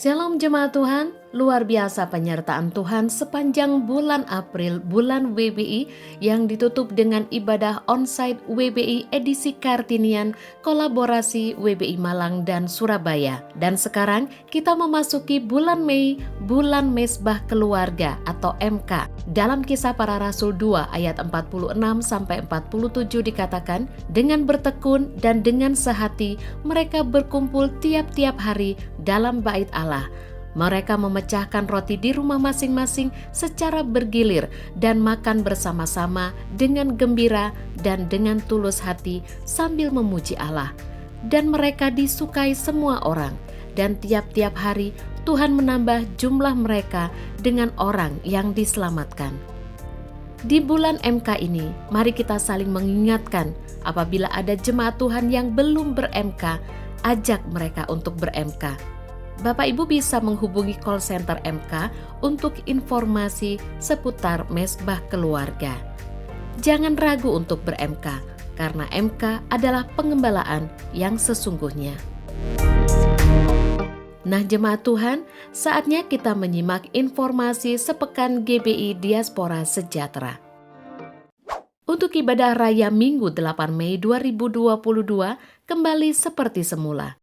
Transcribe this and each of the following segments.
Shalom jemaat Tuhan, luar biasa penyertaan Tuhan sepanjang bulan April, bulan WBI yang ditutup dengan ibadah onsite WBI edisi Kartinian, kolaborasi WBI Malang dan Surabaya. Dan sekarang kita memasuki bulan Mei, bulan Mezbah Keluarga atau MK. Dalam Kisah Para Rasul 2 ayat 46-47 dikatakan, dengan bertekun dan dengan sehati mereka berkumpul tiap-tiap hari dalam bait Allah. Mereka memecahkan roti di rumah masing-masing secara bergilir dan makan bersama-sama dengan gembira dan dengan tulus hati sambil memuji Allah. Dan mereka disukai semua orang, dan tiap-tiap hari Tuhan menambah jumlah mereka dengan orang yang diselamatkan. Di bulan MK ini, mari kita saling mengingatkan apabila ada jemaat Tuhan yang belum ber-MK, ajak mereka untuk ber-MK. Bapak Ibu bisa menghubungi call center MK untuk informasi seputar Mezbah Keluarga. Jangan ragu untuk ber-MK, karena MK adalah pengembalaan yang sesungguhnya. Nah jemaat Tuhan, saatnya kita menyimak informasi sepekan GBI Diaspora Sejahtera. Untuk ibadah raya Minggu 8 Mei 2022 kembali seperti semula.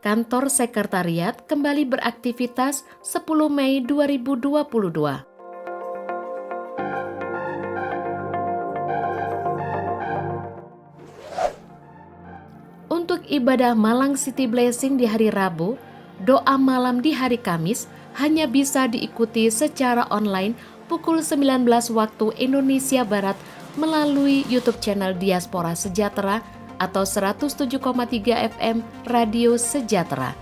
Kantor Sekretariat kembali beraktivitas 10 Mei 2022. Untuk ibadah Malang City Blessing di hari Rabu, doa malam di hari Kamis hanya bisa diikuti secara online pukul 19 waktu Indonesia Barat melalui YouTube channel Diaspora Sejahtera atau 107,3 FM Radio Sejahtera.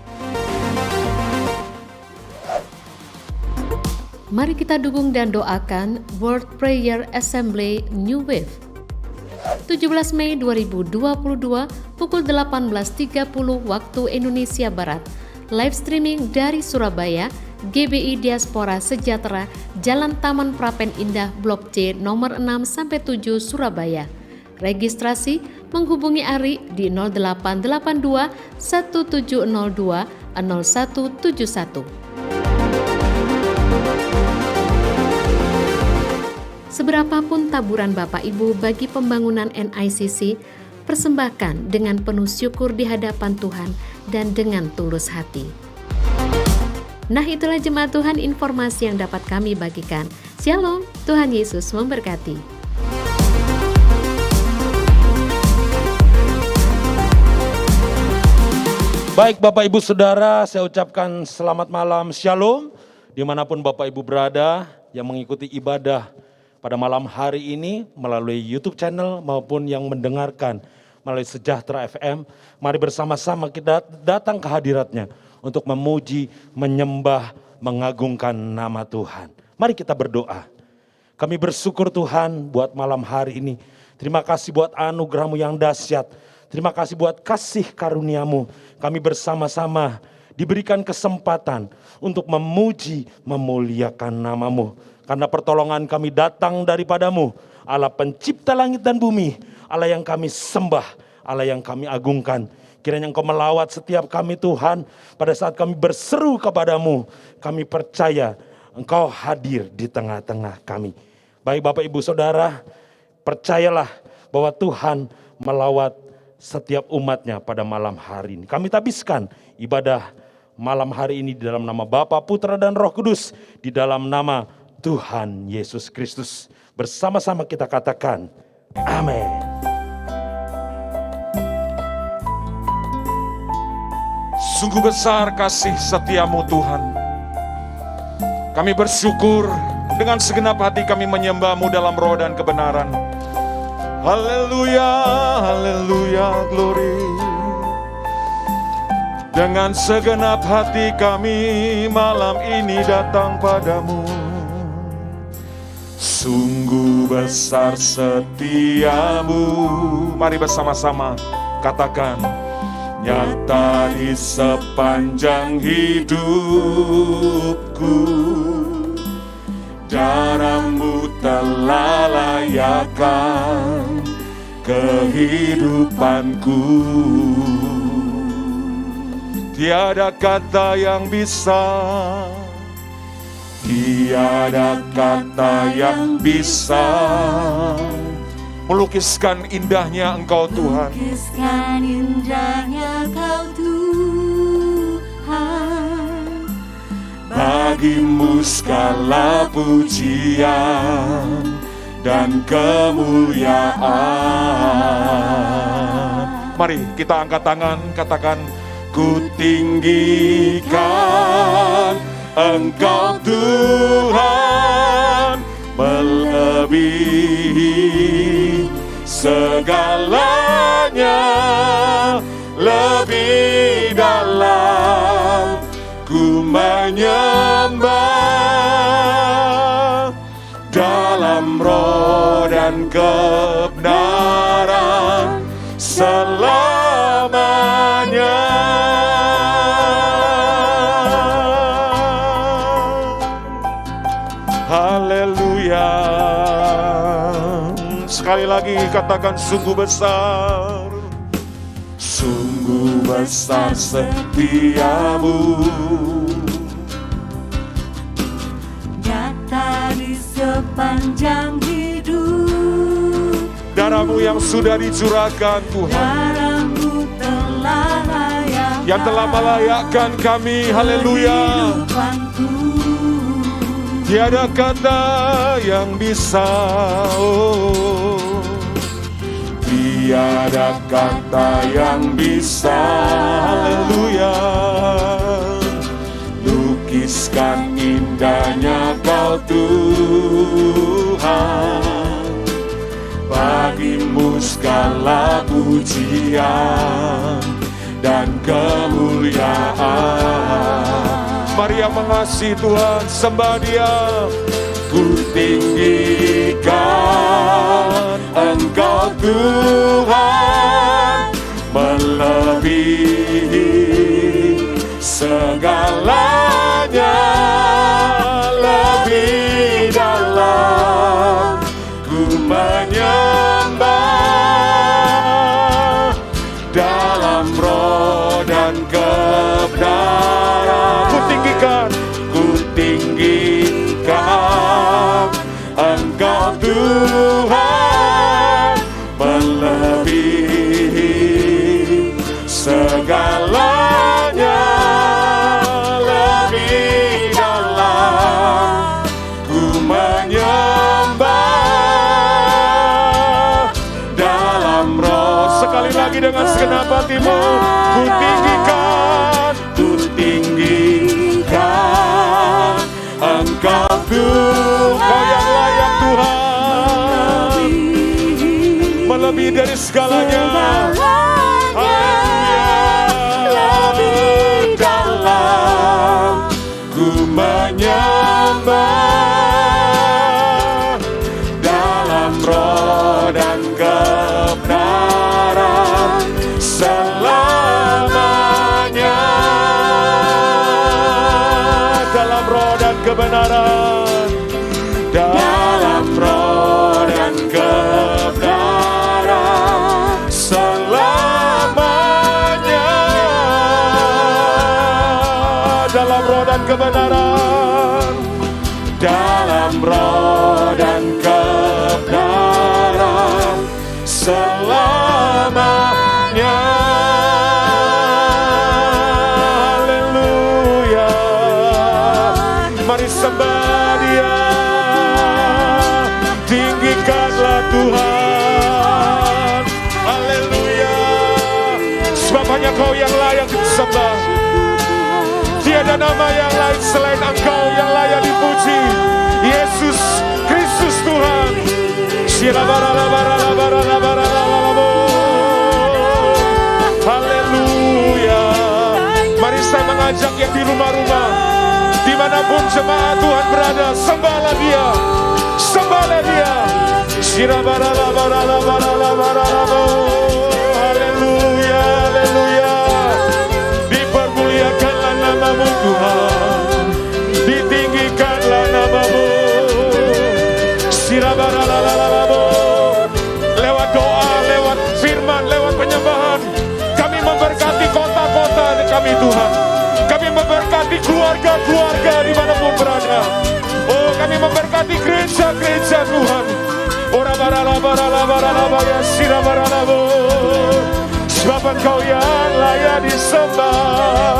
Mari kita dukung dan doakan World Prayer Assembly New Wave. 17 Mei 2022 pukul 18.30 waktu Indonesia Barat. Live streaming dari Surabaya, GBI Diaspora Sejahtera, Jalan Taman Prapen Indah, Blok C nomor 6-7 Surabaya. Registrasi menghubungi Ari di 0882 1702 0171. Seberapapun taburan Bapak Ibu bagi pembangunan NICC, persembahkan dengan penuh syukur di hadapan Tuhan dan dengan tulus hati. Nah itulah jemaat Tuhan informasi yang dapat kami bagikan. Shalom, Tuhan Yesus memberkati. Baik Bapak Ibu Saudara, saya ucapkan selamat malam Shalom dimanapun Bapak Ibu berada yang mengikuti ibadah pada malam hari ini melalui YouTube channel maupun yang mendengarkan melalui Sejahtera FM. Mari bersama-sama kita datang ke hadiratnya untuk memuji, menyembah, mengagungkan nama Tuhan. Mari kita berdoa. Kami bersyukur Tuhan buat malam hari ini. Terima kasih buat anugerah-Mu yang dahsyat. Terima kasih buat kasih karunia-Mu. Kami bersama-sama diberikan kesempatan untuk memuji, memuliakan nama-Mu. Karena pertolongan kami datang daripada-Mu, Allah pencipta langit dan bumi, Allah yang kami sembah, Allah yang kami agungkan. Kiranya Engkau melawat setiap kami Tuhan, pada saat kami berseru kepada-Mu, kami percaya Engkau hadir di tengah-tengah kami. Baik Bapak Ibu Saudara, percayalah bahwa Tuhan melawat setiap umatnya pada malam hari ini. Kami tabiskan ibadah malam hari ini di dalam nama Bapa, Putra dan Roh Kudus, di dalam nama Tuhan Yesus Kristus. Bersama-sama kita katakan, amin. Sungguh besar kasih setiamu Tuhan. Kami bersyukur dengan segenap hati kami menyembah-Mu dalam roh dan kebenaran. Haleluya, haleluya, glory. Dengan segenap hati kami malam ini datang padamu. Sungguh besar setiamu. Mari bersama-sama katakan, nyata di sepanjang hidupku. Darah-Mu telah layakkan kehidupanku. Tiada kata yang bisa, tiada kata yang bisa melukiskan indahnya Engkau Tuhan. Melukiskan indahnya Kau Tuhan. Bagimu segala pujian dan kemuliaan. Mari kita angkat tangan, katakan, ku tinggikan Engkau Tuhan, melebihi segalanya, lebih dalam ku menyembah, dalam roh dan kebenaran selamanya. Haleluya. Sekali lagi katakan, sungguh besar, sungguh besar setiamu, nyata di sepanjang hidup. darahmu yang sudah dicurahkan Tuhan, Darahmu telah layak, yang telah melayakkan kami. Haleluya. kehidupanku. Tiada kata yang bisa, tiada kata yang bisa, haleluya, lukiskan indahnya Kau Tuhan. Bagimu segala pujian dan kemuliaan. Mari yang mengasihi Tuhan, sembah Dia. Ku tinggikan Engkau Tuhan, melebihi segalanya, lebih dalam ku menyembah, dalam roh dan kebenaran. Ku tinggikan Engkau Tuhan, melebihi segalanya, lebih dalam ku menyembah, dalam roh. Sekali lagi dengan segenap hatimu, ku tinggikan Engkau Tuhan, Kau yang layak Tuhan, melebihi dari segalanya. Lebih dalam ku menyembah, dalam roh dan kebenaran selamanya. Dalam roh dan kebenaran, dalam roh dan kebenaran selamanya. Dalam roh dan kebenaran, dalam roh dan kebenaran selamanya. Haleluya. Mari sembah Dia, tinggikanlah Tuhan. Haleluya. Sebab hanya Kau yang layak disembah. Tiada nama yang lain selain Engkau yang layak dipuji. Yesus Kristus Tuhan. Haleluya. Mari saya mengajak yang di rumah-rumah, dimanapun jemaat Tuhan berada, sembahlah Dia, sembahlah Dia. Haleluya, haleluya. Dipermuliakanlah nama-Mu Tuhan, ditinggikanlah nama-Mu. Lewat doa, lewat firman, lewat penyembahan, kami memberi memberkati kota-kota kami Tuhan. Kami memberkati keluarga-keluarga dimanapun berada. Oh, kami memberkati gereja-gereja Tuhan. Ora barala ya sira baralabo. Sebab Engkau yang layak disembah,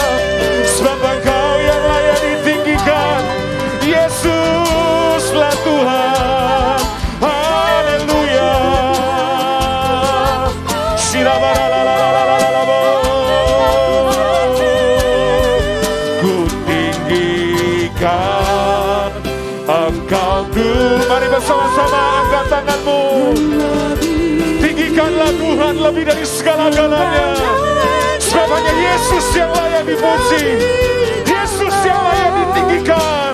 sebab Engkau yang layak ditinggikan. Yesuslah Tuhan. Haleluya. Sira baralabo. Ku tinggikan Engkau Tuhan. Mari bersama-sama angkat tanganmu. Tinggikanlah Tuhan lebih dari segala-galanya. Sebab hanya Yesus yang layak dipuji, Yesus yang layak ditinggikan.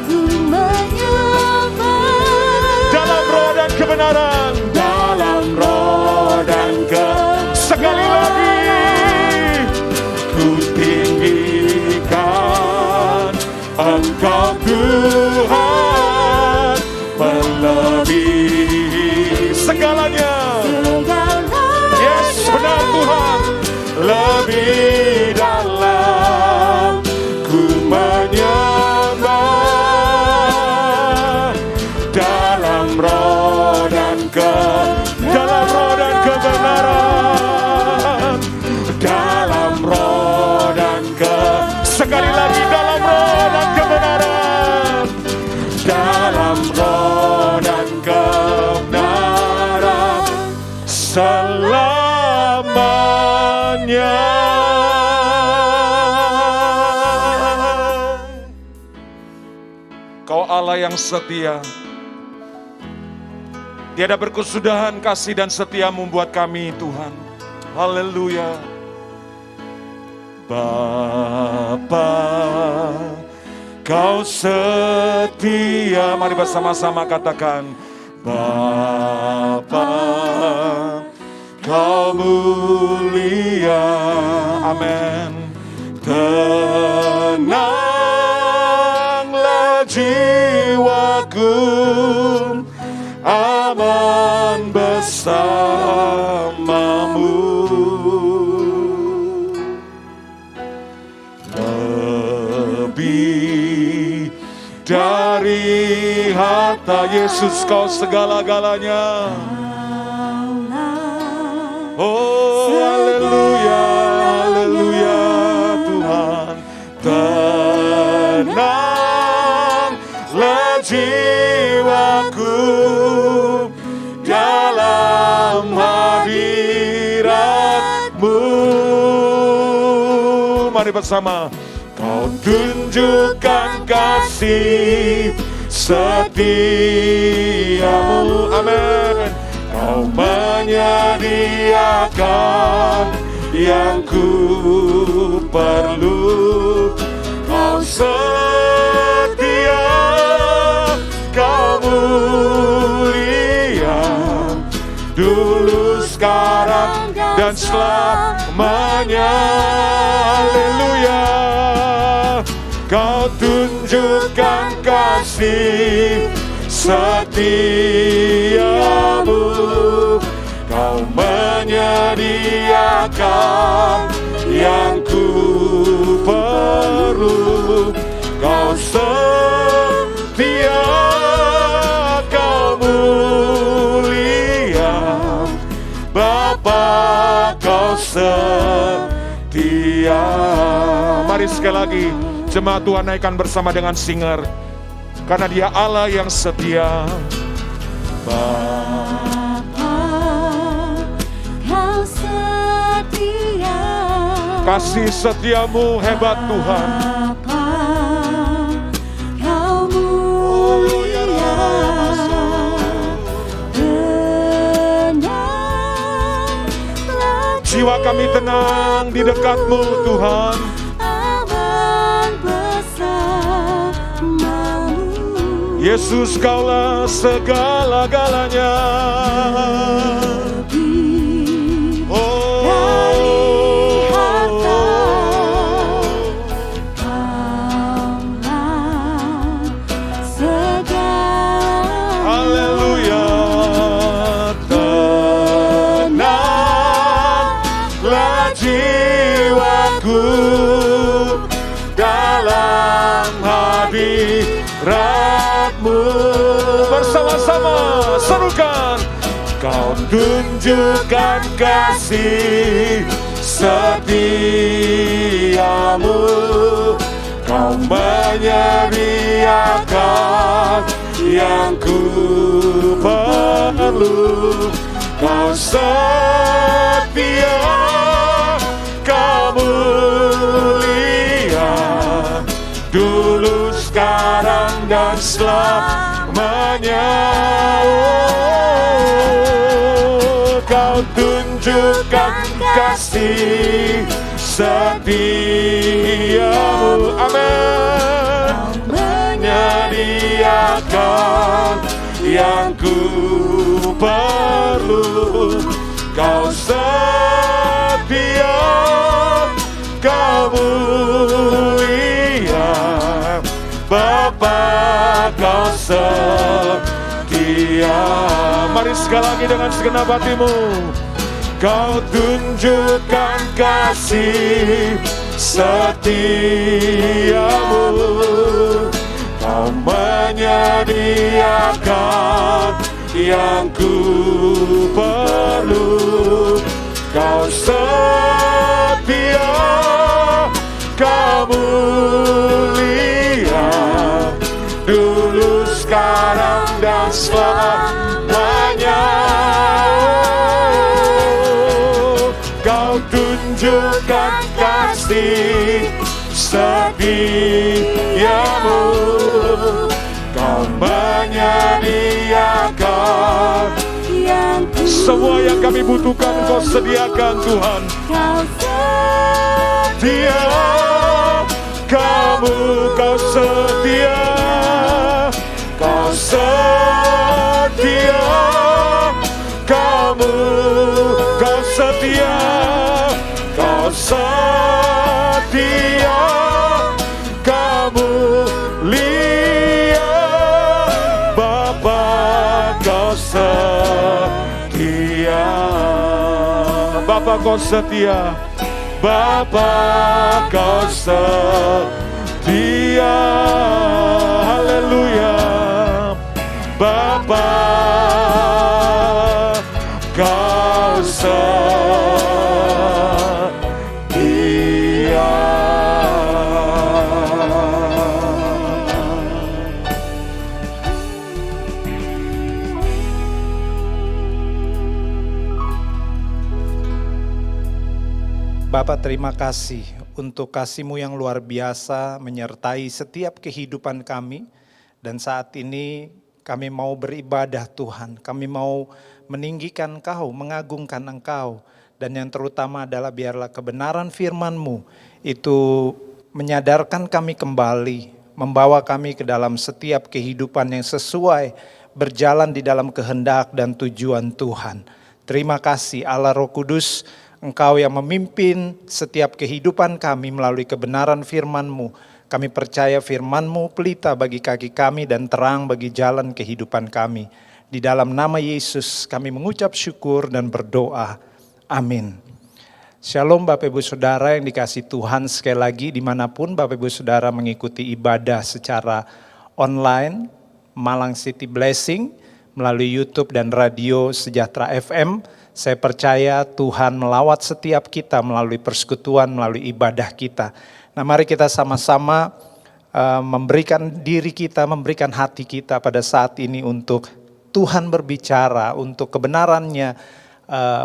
Dalam roh dan kebenaran, dalam roh dan sekali lagi ku tinggikan Engkau Tuhan melebihi segalanya. Yes, benar Tuhan, lebih dalam ku menyembah dalam roh dan kebenaran, dalam roh dan sekali lagi dalam roh dan kebenaran, dalam roh dan kebenaran selamanya. Kau Allah yang setia, tiada berkesudahan kasih dan setiamu buat kami Tuhan. Haleluya. Bapa, Kau setia. Mari bersama-sama katakan, Bapa, Kau mulia. Amin. Tenanglah jiwaku, aman bersamamu. Lebih dari harta, Yesus Kau segala-galanya. Oh, haleluya, haleluya Tuhan. Tenanglah jiwaku dalam hadirat-Mu. Mari bersama. Kau tunjukkan kasih setiamu. Amin. Kau menyediakan yang ku perlu. Kau setia, Kau mulia, dulu, sekarang, dan selamanya. Haleluya. Kau tunjukkan kasih setiamu. Kau menyediakan yang ku perlu. Kau setia, Kau mulia, Bapa Kau setia. Mari sekali lagi jemaat Tuhan naikkan bersama dengan singer, karena Dia Allah yang setia. Bapa, Kau setia. Kasih setiamu hebat Tuhan. Bapa, Kau mulia. Tenanglah Jiwa kami tenang di dekat-Mu Tuhan. aman bersamamu. Yesus Kaulah segala-galanya. Lebih Oh, dari harta, Kaulah segala. haleluya. Tenanglah jiwa serukan. Kau tunjukkan kasih setiamu, Kau menyediakan yang ku perlu. Kau setia, Kau mulia, dulu, sekarang, dan selamanya. Kau tunjukkan kasih setiamu, amin. Menyediakan yang ku perlu. Kau setia, Kau mulia, Bapa, Kau setia. Mari sekali lagi dengan segenap hatimu. Kau tunjukkan kasih setiamu, Kau menyediakan yang ku perlu. Kau setia, Kau mulia, dulu, sekarang, dan selamanya. Kau tunjukkan kasih setiamu, Kau menyediakan semua yang kami butuhkan. Kau sediakan, Tuhan. Kau Setia, Kau setia, Kau setia, Kau setia, Kau setia, Kau mulia, Bapa, Kau setia. Bapa, Kau setia, Bapa, Kau setia. Haleluya. Bapa, Kau setia. Bapa, terima kasih untuk kasih-Mu yang luar biasa menyertai setiap kehidupan kami. Dan saat ini kami mau beribadah, Tuhan. Kami mau meninggikan Engkau, mengagungkan Engkau. Dan yang terutama adalah biarlah kebenaran firman-Mu itu menyadarkan kami kembali, membawa kami ke dalam setiap kehidupan yang sesuai, berjalan di dalam kehendak dan tujuan Tuhan. Terima kasih Allah Roh Kudus, Engkau yang memimpin setiap kehidupan kami melalui kebenaran firman-Mu. Kami percaya firman-Mu pelita bagi kaki kami dan terang bagi jalan kehidupan kami. Di dalam nama Yesus kami mengucap syukur dan berdoa. Amin. Shalom Bapak Ibu Saudara yang dikasihi Tuhan, sekali lagi dimanapun Bapak Ibu Saudara mengikuti ibadah secara online, Malang City Blessing, melalui YouTube dan radio Sejahtera FM. Saya percaya Tuhan melawat setiap kita melalui persekutuan, melalui ibadah kita. Nah, mari kita sama-sama memberikan diri kita, memberikan hati kita pada saat ini untuk Tuhan berbicara, untuk kebenarannya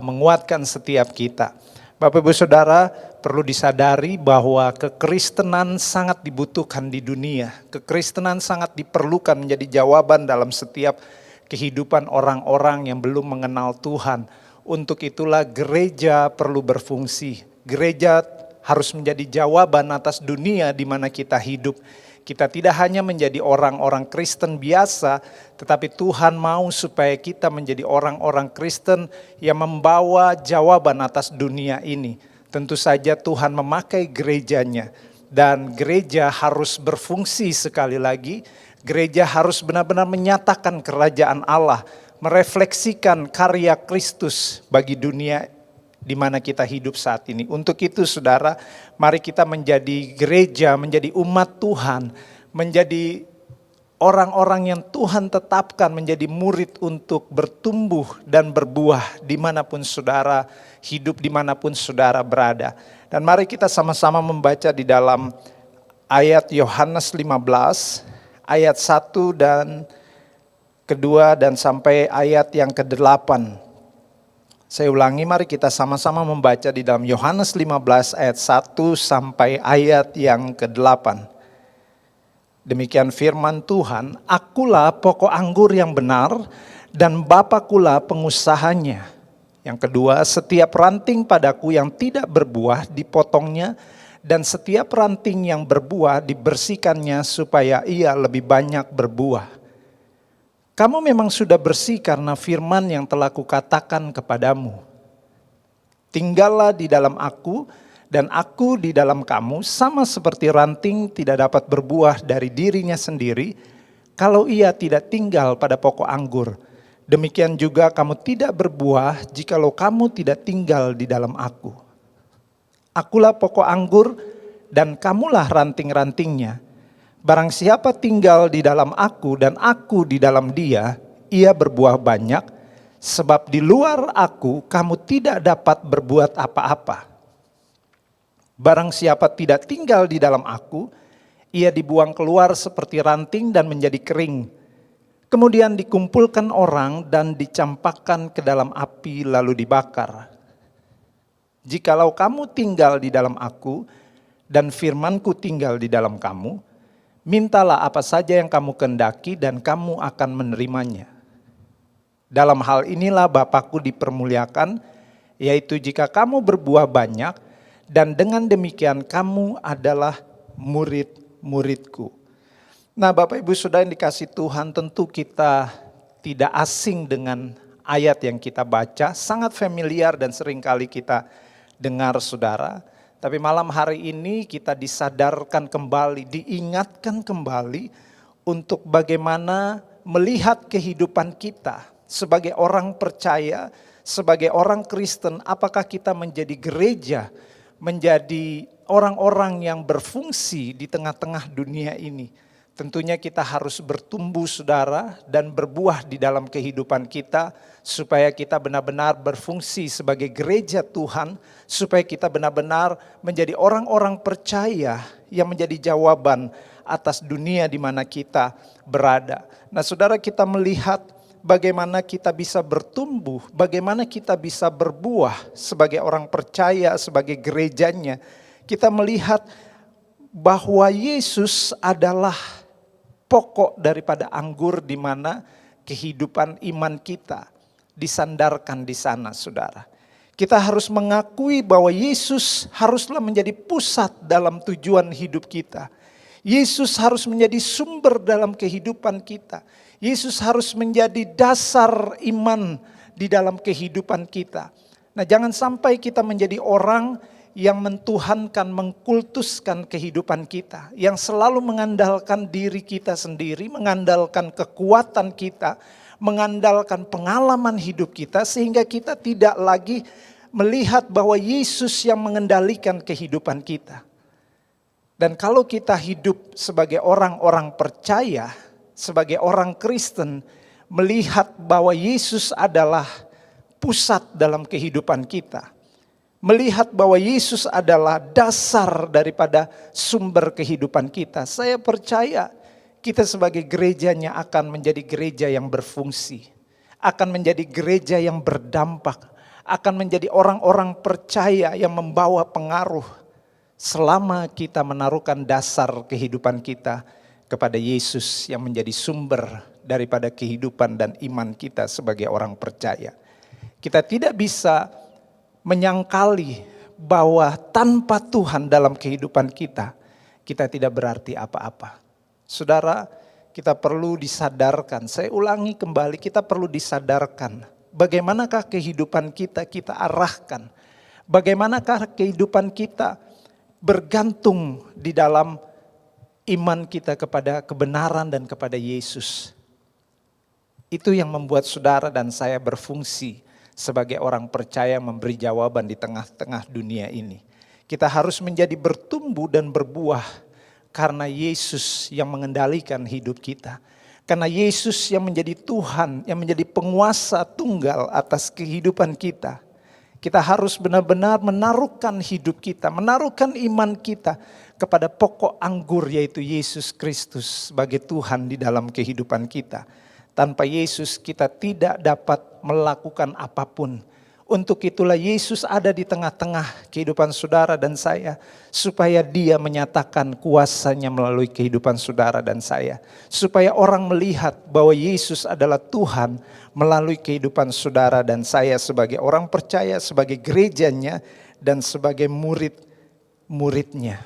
menguatkan setiap kita. Bapak Ibu Saudara, perlu disadari bahwa kekristenan sangat dibutuhkan di dunia. Kekristenan sangat diperlukan menjadi jawaban dalam setiap kehidupan orang-orang yang belum mengenal Tuhan. Untuk itulah gereja perlu berfungsi. Gereja harus menjadi jawaban atas dunia di mana kita hidup. Kita tidak hanya menjadi orang-orang Kristen biasa, tetapi Tuhan mau supaya kita menjadi orang-orang Kristen yang membawa jawaban atas dunia ini. Tentu saja Tuhan memakai gerejanya, dan gereja harus berfungsi sekali lagi. Gereja harus benar-benar menyatakan kerajaan Allah, merefleksikan karya Kristus bagi dunia di mana kita hidup saat ini. Untuk itu saudara, mari kita menjadi gereja, menjadi umat Tuhan, menjadi orang-orang yang Tuhan tetapkan menjadi murid untuk bertumbuh dan berbuah dimanapun saudara hidup, dimanapun saudara berada. Dan mari kita sama-sama membaca di dalam ayat Yohanes 15, ayat 1 dan kedua dan sampai ayat yang ke-8. Saya ulangi, mari kita sama-sama membaca di dalam Yohanes 15 ayat 1 sampai ayat yang ke-8. Demikian firman Tuhan, akulah pokok anggur yang benar dan Bapakulah pengusahanya. Yang kedua, setiap ranting padaku yang tidak berbuah dipotongnya, dan setiap ranting yang berbuah dibersihkannya supaya ia lebih banyak berbuah. Kamu memang sudah bersih karena firman yang telah kukatakan kepadamu. Tinggallah di dalam aku, dan aku di dalam kamu, sama seperti ranting tidak dapat berbuah dari dirinya sendiri kalau ia tidak tinggal pada pokok anggur. Demikian juga kamu tidak berbuah jikalau kamu tidak tinggal di dalam aku. Akulah pokok anggur dan kamulah ranting-rantingnya. Barang siapa tinggal di dalam aku dan aku di dalam dia, ia berbuah banyak, sebab di luar aku kamu tidak dapat berbuat apa-apa. Barang siapa tidak tinggal di dalam aku, ia dibuang keluar seperti ranting dan menjadi kering. Kemudian dikumpulkan orang dan dicampakkan ke dalam api lalu dibakar. Jikalau kamu tinggal di dalam aku dan firmanku tinggal di dalam kamu, mintalah apa saja yang kamu kehendaki dan kamu akan menerimanya. Dalam hal inilah Bapakku dipermuliakan, yaitu jika kamu berbuah banyak, dan dengan demikian kamu adalah murid-muridku. Nah Bapak Ibu Saudara yang dikasih Tuhan, tentu kita tidak asing dengan ayat yang kita baca, sangat familiar dan seringkali kita dengar saudara. Tapi malam hari ini kita disadarkan kembali, diingatkan kembali untuk bagaimana melihat kehidupan kita sebagai orang percaya, sebagai orang Kristen, apakah kita menjadi gereja, menjadi orang-orang yang berfungsi di tengah-tengah dunia ini. Tentunya kita harus bertumbuh saudara dan berbuah di dalam kehidupan kita supaya kita benar-benar berfungsi sebagai gereja Tuhan, supaya kita benar-benar menjadi orang-orang percaya yang menjadi jawaban atas dunia di mana kita berada. Nah saudara, kita melihat bagaimana kita bisa bertumbuh, bagaimana kita bisa berbuah sebagai orang percaya, sebagai gerejanya. Kita melihat bahwa Yesus adalah pokok daripada anggur di mana kehidupan iman kita disandarkan di sana, saudara. Kita harus mengakui bahwa Yesus haruslah menjadi pusat dalam tujuan hidup kita. Yesus harus menjadi sumber dalam kehidupan kita. Yesus harus menjadi dasar iman di dalam kehidupan kita. Nah, jangan sampai kita menjadi orang yang mentuhankan, mengkultuskan kehidupan kita, yang selalu mengandalkan diri kita sendiri, mengandalkan kekuatan kita, mengandalkan pengalaman hidup kita, sehingga kita tidak lagi melihat bahwa Yesus yang mengendalikan kehidupan kita. Dan kalau kita hidup sebagai orang-orang percaya, sebagai orang Kristen, melihat bahwa Yesus adalah pusat dalam kehidupan kita, melihat bahwa Yesus adalah dasar daripada sumber kehidupan kita, saya percaya kita sebagai gerejanya akan menjadi gereja yang berfungsi, akan menjadi gereja yang berdampak, akan menjadi orang-orang percaya yang membawa pengaruh selama kita menaruhkan dasar kehidupan kita kepada Yesus yang menjadi sumber daripada kehidupan dan iman kita sebagai orang percaya. Kita tidak bisa menyangkali bahwa tanpa Tuhan dalam kehidupan kita, kita tidak berarti apa-apa. Saudara, kita perlu disadarkan, saya ulangi kembali, kita perlu disadarkan bagaimanakah kehidupan kita arahkan, bagaimanakah kehidupan kita bergantung di dalam iman kita kepada kebenaran dan kepada Yesus. Itu yang membuat saudara dan saya berfungsi sebagai orang percaya memberi jawaban di tengah-tengah dunia ini. Kita harus menjadi bertumbuh dan berbuah karena Yesus yang mengendalikan hidup kita. Karena Yesus yang menjadi Tuhan, yang menjadi penguasa tunggal atas kehidupan kita. Kita harus benar-benar menaruhkan hidup kita, menaruhkan iman kita kepada pokok anggur yaitu Yesus Kristus sebagai Tuhan di dalam kehidupan kita. Tanpa Yesus kita tidak dapat melakukan apapun. Untuk itulah Yesus ada di tengah-tengah kehidupan saudara dan saya. Supaya dia menyatakan kuasanya melalui kehidupan saudara dan saya. Supaya orang melihat bahwa Yesus adalah Tuhan melalui kehidupan saudara dan saya sebagai orang percaya, sebagai gerejanya, dan sebagai murid-muridnya.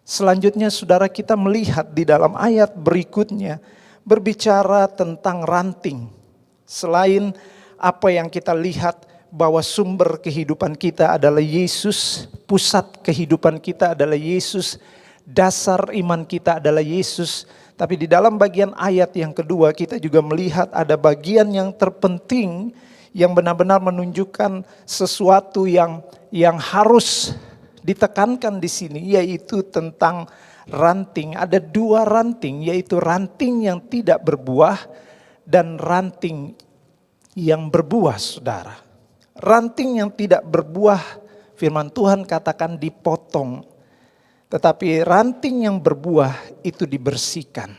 Selanjutnya saudara kita melihat di dalam ayat berikutnya berbicara tentang ranting. Selain apa yang kita lihat bahwa sumber kehidupan kita adalah Yesus, pusat kehidupan kita adalah Yesus, dasar iman kita adalah Yesus. Tapi di dalam bagian ayat yang kedua kita juga melihat ada bagian yang terpenting yang benar-benar menunjukkan sesuatu yang harus ditekankan di sini, yaitu tentang ranting. Ada dua ranting, yaitu ranting yang tidak berbuah dan ranting yang berbuah, saudara. Ranting yang tidak berbuah, firman Tuhan katakan dipotong. Tetapi ranting yang berbuah itu dibersihkan.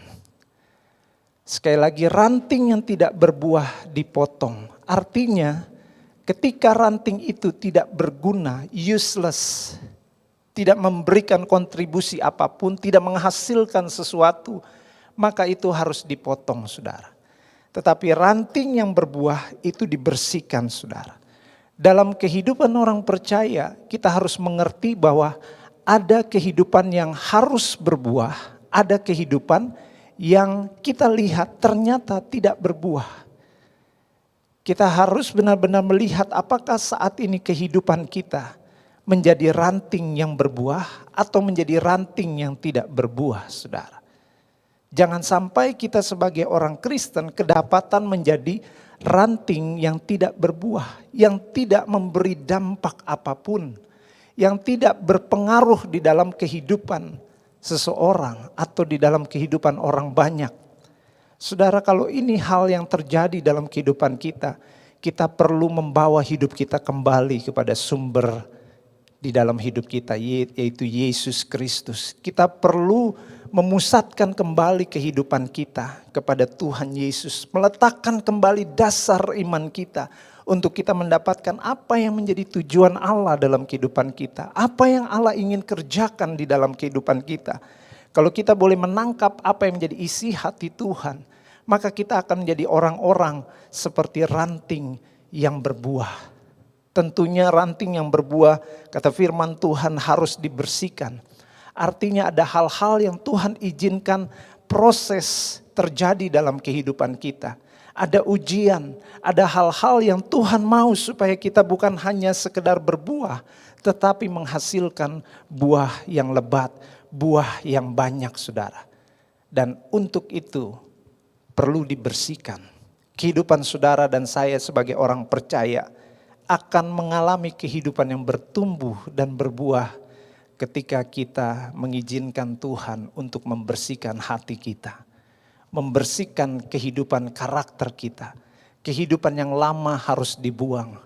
Sekali lagi, ranting yang tidak berbuah dipotong. Artinya ketika ranting itu tidak berguna, useless, tidak memberikan kontribusi apapun, tidak menghasilkan sesuatu, maka itu harus dipotong, saudara. Tetapi ranting yang berbuah itu dibersihkan, saudara. Dalam kehidupan orang percaya, kita harus mengerti bahwa ada kehidupan yang harus berbuah, ada kehidupan yang kita lihat ternyata tidak berbuah. Kita harus benar-benar melihat apakah saat ini kehidupan kita menjadi ranting yang berbuah atau menjadi ranting yang tidak berbuah, saudara. Jangan sampai kita sebagai orang Kristen kedapatan menjadi ranting yang tidak berbuah, yang tidak memberi dampak apapun, yang tidak berpengaruh di dalam kehidupan seseorang atau di dalam kehidupan orang banyak. Saudara, kalau ini hal yang terjadi dalam kehidupan kita, kita perlu membawa hidup kita kembali kepada sumber di dalam hidup kita, yaitu Yesus Kristus. Kita perlu memusatkan kembali kehidupan kita kepada Tuhan Yesus. Meletakkan kembali dasar iman kita untuk kita mendapatkan apa yang menjadi tujuan Allah dalam kehidupan kita. Apa yang Allah ingin kerjakan di dalam kehidupan kita. Kalau kita boleh menangkap apa yang menjadi isi hati Tuhan, maka kita akan menjadi orang-orang seperti ranting yang berbuah. Tentunya ranting yang berbuah, kata firman Tuhan, harus dibersihkan. Artinya ada hal-hal yang Tuhan izinkan proses terjadi dalam kehidupan kita. Ada ujian, ada hal-hal yang Tuhan mau supaya kita bukan hanya sekedar berbuah, tetapi menghasilkan buah yang lebat, buah yang banyak, saudara. Dan untuk itu perlu dibersihkan. Kehidupan saudara dan saya sebagai orang percaya akan mengalami kehidupan yang bertumbuh dan berbuah ketika kita mengizinkan Tuhan untuk membersihkan hati kita. Membersihkan kehidupan karakter kita. Kehidupan yang lama harus dibuang.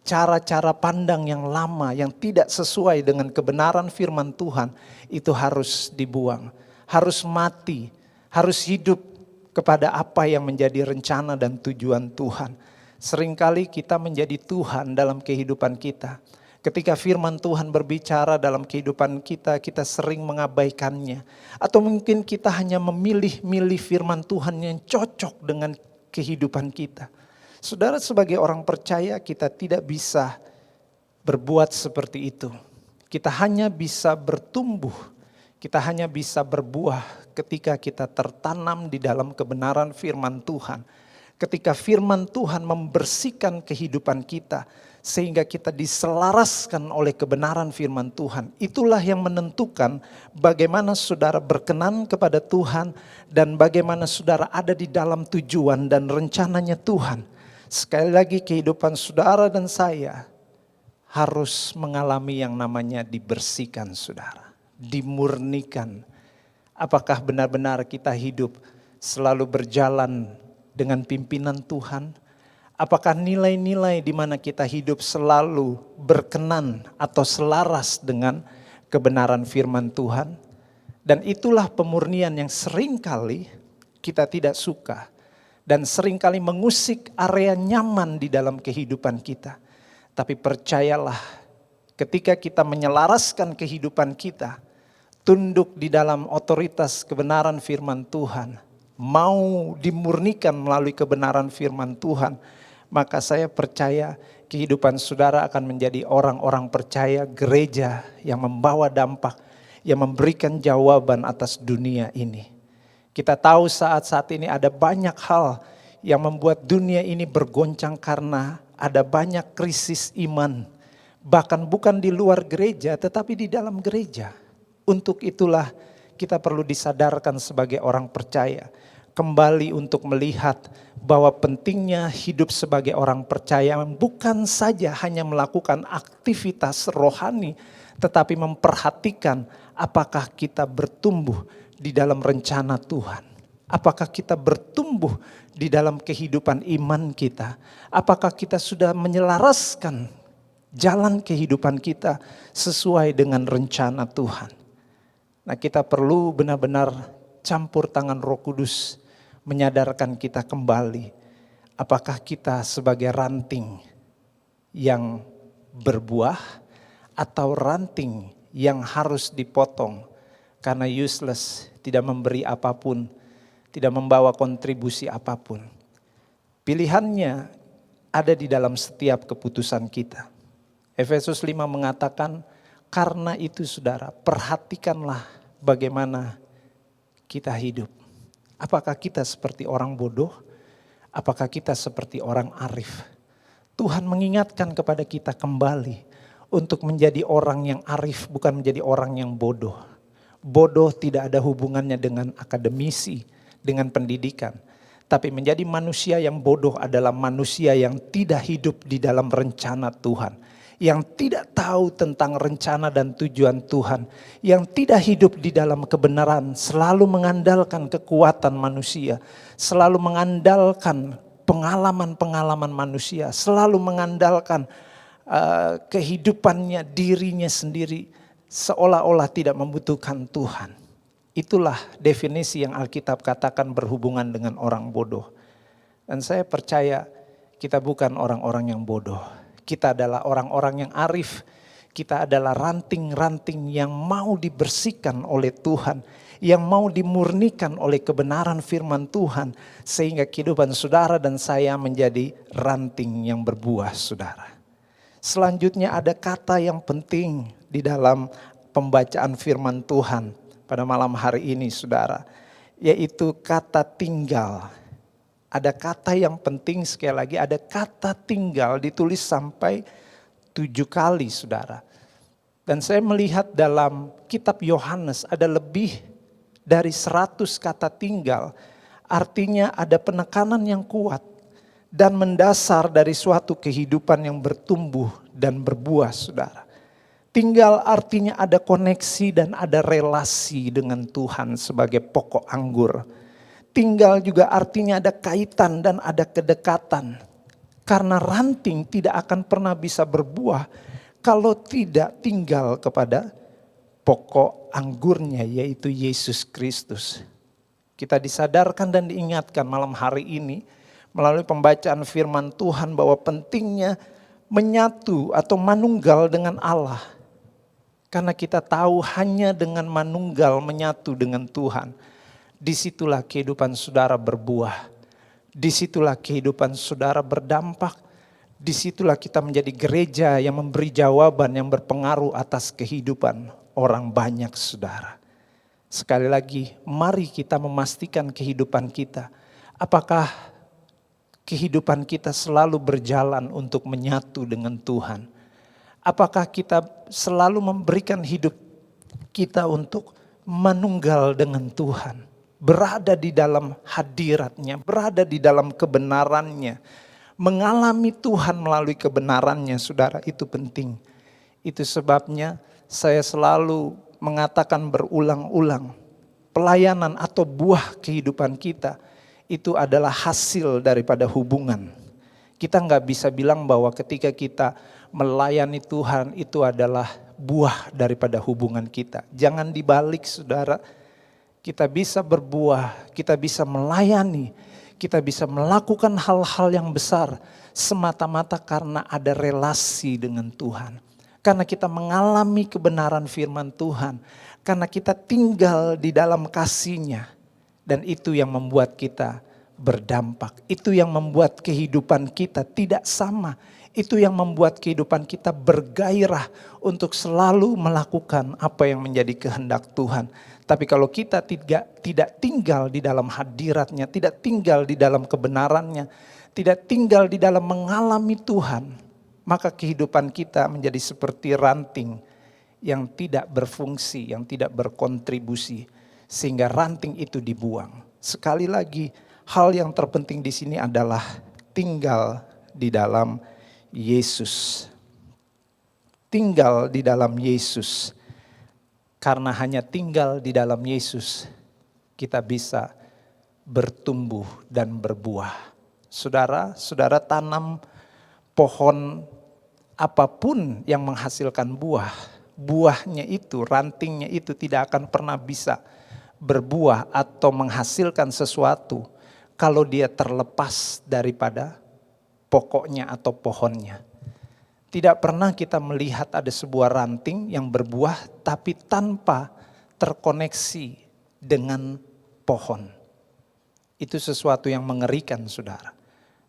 Cara-cara pandang yang lama yang tidak sesuai dengan kebenaran firman Tuhan itu harus dibuang. Harus mati, harus hidup kepada apa yang menjadi rencana dan tujuan Tuhan. Seringkali kita menjadi Tuhan dalam kehidupan kita. Ketika firman Tuhan berbicara dalam kehidupan kita, kita sering mengabaikannya. Atau mungkin kita hanya memilih-milih firman Tuhan yang cocok dengan kehidupan kita. Saudara, sebagai orang percaya kita tidak bisa berbuat seperti itu. Kita hanya bisa bertumbuh, kita hanya bisa berbuah ketika kita tertanam di dalam kebenaran firman Tuhan. Ketika firman Tuhan membersihkan kehidupan kita, sehingga kita diselaraskan oleh kebenaran firman Tuhan. Itulah yang menentukan bagaimana saudara berkenan kepada Tuhan dan bagaimana saudara ada di dalam tujuan dan rencananya Tuhan. Sekali lagi, kehidupan saudara dan saya harus mengalami yang namanya dibersihkan, saudara. Dimurnikan. Apakah benar-benar kita hidup selalu berjalan dengan pimpinan Tuhan? Apakah nilai-nilai di mana kita hidup selalu berkenan atau selaras dengan kebenaran firman Tuhan? Dan itulah pemurnian yang seringkali kita tidak suka dan seringkali mengusik area nyaman di dalam kehidupan kita. Tapi percayalah, ketika kita menyelaraskan kehidupan kita, tunduk di dalam otoritas kebenaran firman Tuhan, mau dimurnikan melalui kebenaran firman Tuhan, maka saya percaya kehidupan saudara akan menjadi orang-orang percaya gereja yang membawa dampak, yang memberikan jawaban atas dunia ini. Kita tahu saat-saat ini ada banyak hal yang membuat dunia ini bergoncang karena ada banyak krisis iman. Bahkan bukan di luar gereja tetapi di dalam gereja. Untuk itulah kita perlu disadarkan sebagai orang percaya. Kembali untuk melihat bahwa pentingnya hidup sebagai orang percaya bukan saja hanya melakukan aktivitas rohani, tetapi memperhatikan apakah kita bertumbuh di dalam rencana Tuhan. Apakah kita bertumbuh di dalam kehidupan iman kita? Apakah kita sudah menyelaraskan jalan kehidupan kita sesuai dengan rencana Tuhan? Nah, kita perlu benar-benar campur tangan Roh Kudus menyadarkan kita kembali. Apakah kita sebagai ranting yang berbuah atau ranting yang harus dipotong karena useless, tidak memberi apapun, tidak membawa kontribusi apapun. Pilihannya ada di dalam setiap keputusan kita. Efesus 5 mengatakan, karena itu saudara, perhatikanlah bagaimana kita hidup. Apakah kita seperti orang bodoh? Apakah kita seperti orang arif? Tuhan mengingatkan kepada kita kembali untuk menjadi orang yang arif, bukan menjadi orang yang bodoh. Bodoh tidak ada hubungannya dengan akademisi, dengan pendidikan. Tapi menjadi manusia yang bodoh adalah manusia yang tidak hidup di dalam rencana Tuhan. Yang tidak tahu tentang rencana dan tujuan Tuhan. Yang tidak hidup di dalam kebenaran, selalu mengandalkan kekuatan manusia. Selalu mengandalkan pengalaman-pengalaman manusia. Selalu mengandalkan kehidupannya, dirinya sendiri. Seolah-olah tidak membutuhkan Tuhan. Itulah definisi yang Alkitab katakan berhubungan dengan orang bodoh. Dan saya percaya kita bukan orang-orang yang bodoh. Kita adalah orang-orang yang arif. Kita adalah ranting-ranting yang mau dibersihkan oleh Tuhan. Yang mau dimurnikan oleh kebenaran firman Tuhan. Sehingga kehidupan saudara dan saya menjadi ranting yang berbuah saudara. Selanjutnya ada kata yang penting di dalam pembacaan firman Tuhan pada malam hari ini saudara. Yaitu kata tinggal. Ada kata yang penting sekali lagi, ada kata tinggal ditulis sampai 7 kali saudara. Dan saya melihat dalam kitab Yohanes ada lebih dari 100 kata tinggal. Artinya ada penekanan yang kuat dan mendasar dari suatu kehidupan yang bertumbuh dan berbuah saudara. Tinggal artinya ada koneksi dan ada relasi dengan Tuhan sebagai pokok anggur. Tinggal juga artinya ada kaitan dan ada kedekatan. Karena ranting tidak akan pernah bisa berbuah kalau tidak tinggal kepada pokok anggurnya yaitu Yesus Kristus. Kita disadarkan dan diingatkan malam hari ini melalui pembacaan firman Tuhan bahwa pentingnya menyatu atau manunggal dengan Allah. Karena kita tahu hanya dengan manunggal menyatu dengan Tuhan. Disitulah kehidupan saudara berbuah. Disitulah kehidupan saudara berdampak. Disitulah kita menjadi gereja yang memberi jawaban yang berpengaruh atas kehidupan orang banyak saudara. Sekali lagi, mari kita memastikan kehidupan kita. Apakah kehidupan kita selalu berjalan untuk menyatu dengan Tuhan? Apakah kita selalu memberikan hidup kita untuk manunggal dengan Tuhan? Berada di dalam hadiratnya, berada di dalam kebenarannya. Mengalami Tuhan melalui kebenarannya, saudara, itu penting. Itu sebabnya saya selalu mengatakan berulang-ulang, pelayanan atau buah kehidupan kita itu adalah hasil daripada hubungan. Kita nggak bisa bilang bahwa ketika kita melayani Tuhan itu adalah buah daripada hubungan kita. Jangan dibalik, saudara. Kita bisa berbuah, kita bisa melayani, kita bisa melakukan hal-hal yang besar semata-mata karena ada relasi dengan Tuhan. Karena kita mengalami kebenaran firman Tuhan, karena kita tinggal di dalam kasih-Nya. Dan itu yang membuat kita berdampak, itu yang membuat kehidupan kita tidak sama. Itu yang membuat kehidupan kita bergairah untuk selalu melakukan apa yang menjadi kehendak Tuhan. Tapi kalau kita tidak tinggal di dalam hadirat-Nya, tidak tinggal di dalam kebenaran-Nya, tidak tinggal di dalam mengalami Tuhan, maka kehidupan kita menjadi seperti ranting yang tidak berfungsi, yang tidak berkontribusi, sehingga ranting itu dibuang. Sekali lagi, hal yang terpenting di sini adalah tinggal di dalam Yesus. Tinggal di dalam Yesus. Karena hanya tinggal di dalam Yesus, kita bisa bertumbuh dan berbuah. Saudara tanam pohon apapun yang menghasilkan buah, buahnya itu, rantingnya itu tidak akan pernah bisa berbuah atau menghasilkan sesuatu kalau dia terlepas daripada pokoknya atau pohonnya. Tidak pernah kita melihat ada sebuah ranting yang berbuah tapi tanpa terkoneksi dengan pohon. Itu sesuatu yang mengerikan, saudara.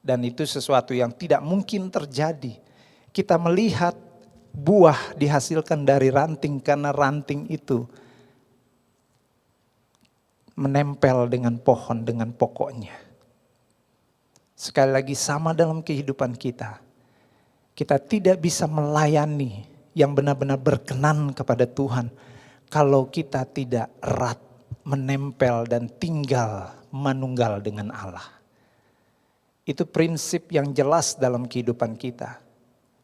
Dan itu sesuatu yang tidak mungkin terjadi. Kita melihat buah dihasilkan dari ranting karena ranting itu menempel dengan pohon, dengan pokoknya. Sekali lagi sama dalam kehidupan kita. Kita tidak bisa melayani yang benar-benar berkenan kepada Tuhan kalau kita tidak erat, menempel dan tinggal manunggal dengan Allah. Itu prinsip yang jelas dalam kehidupan kita.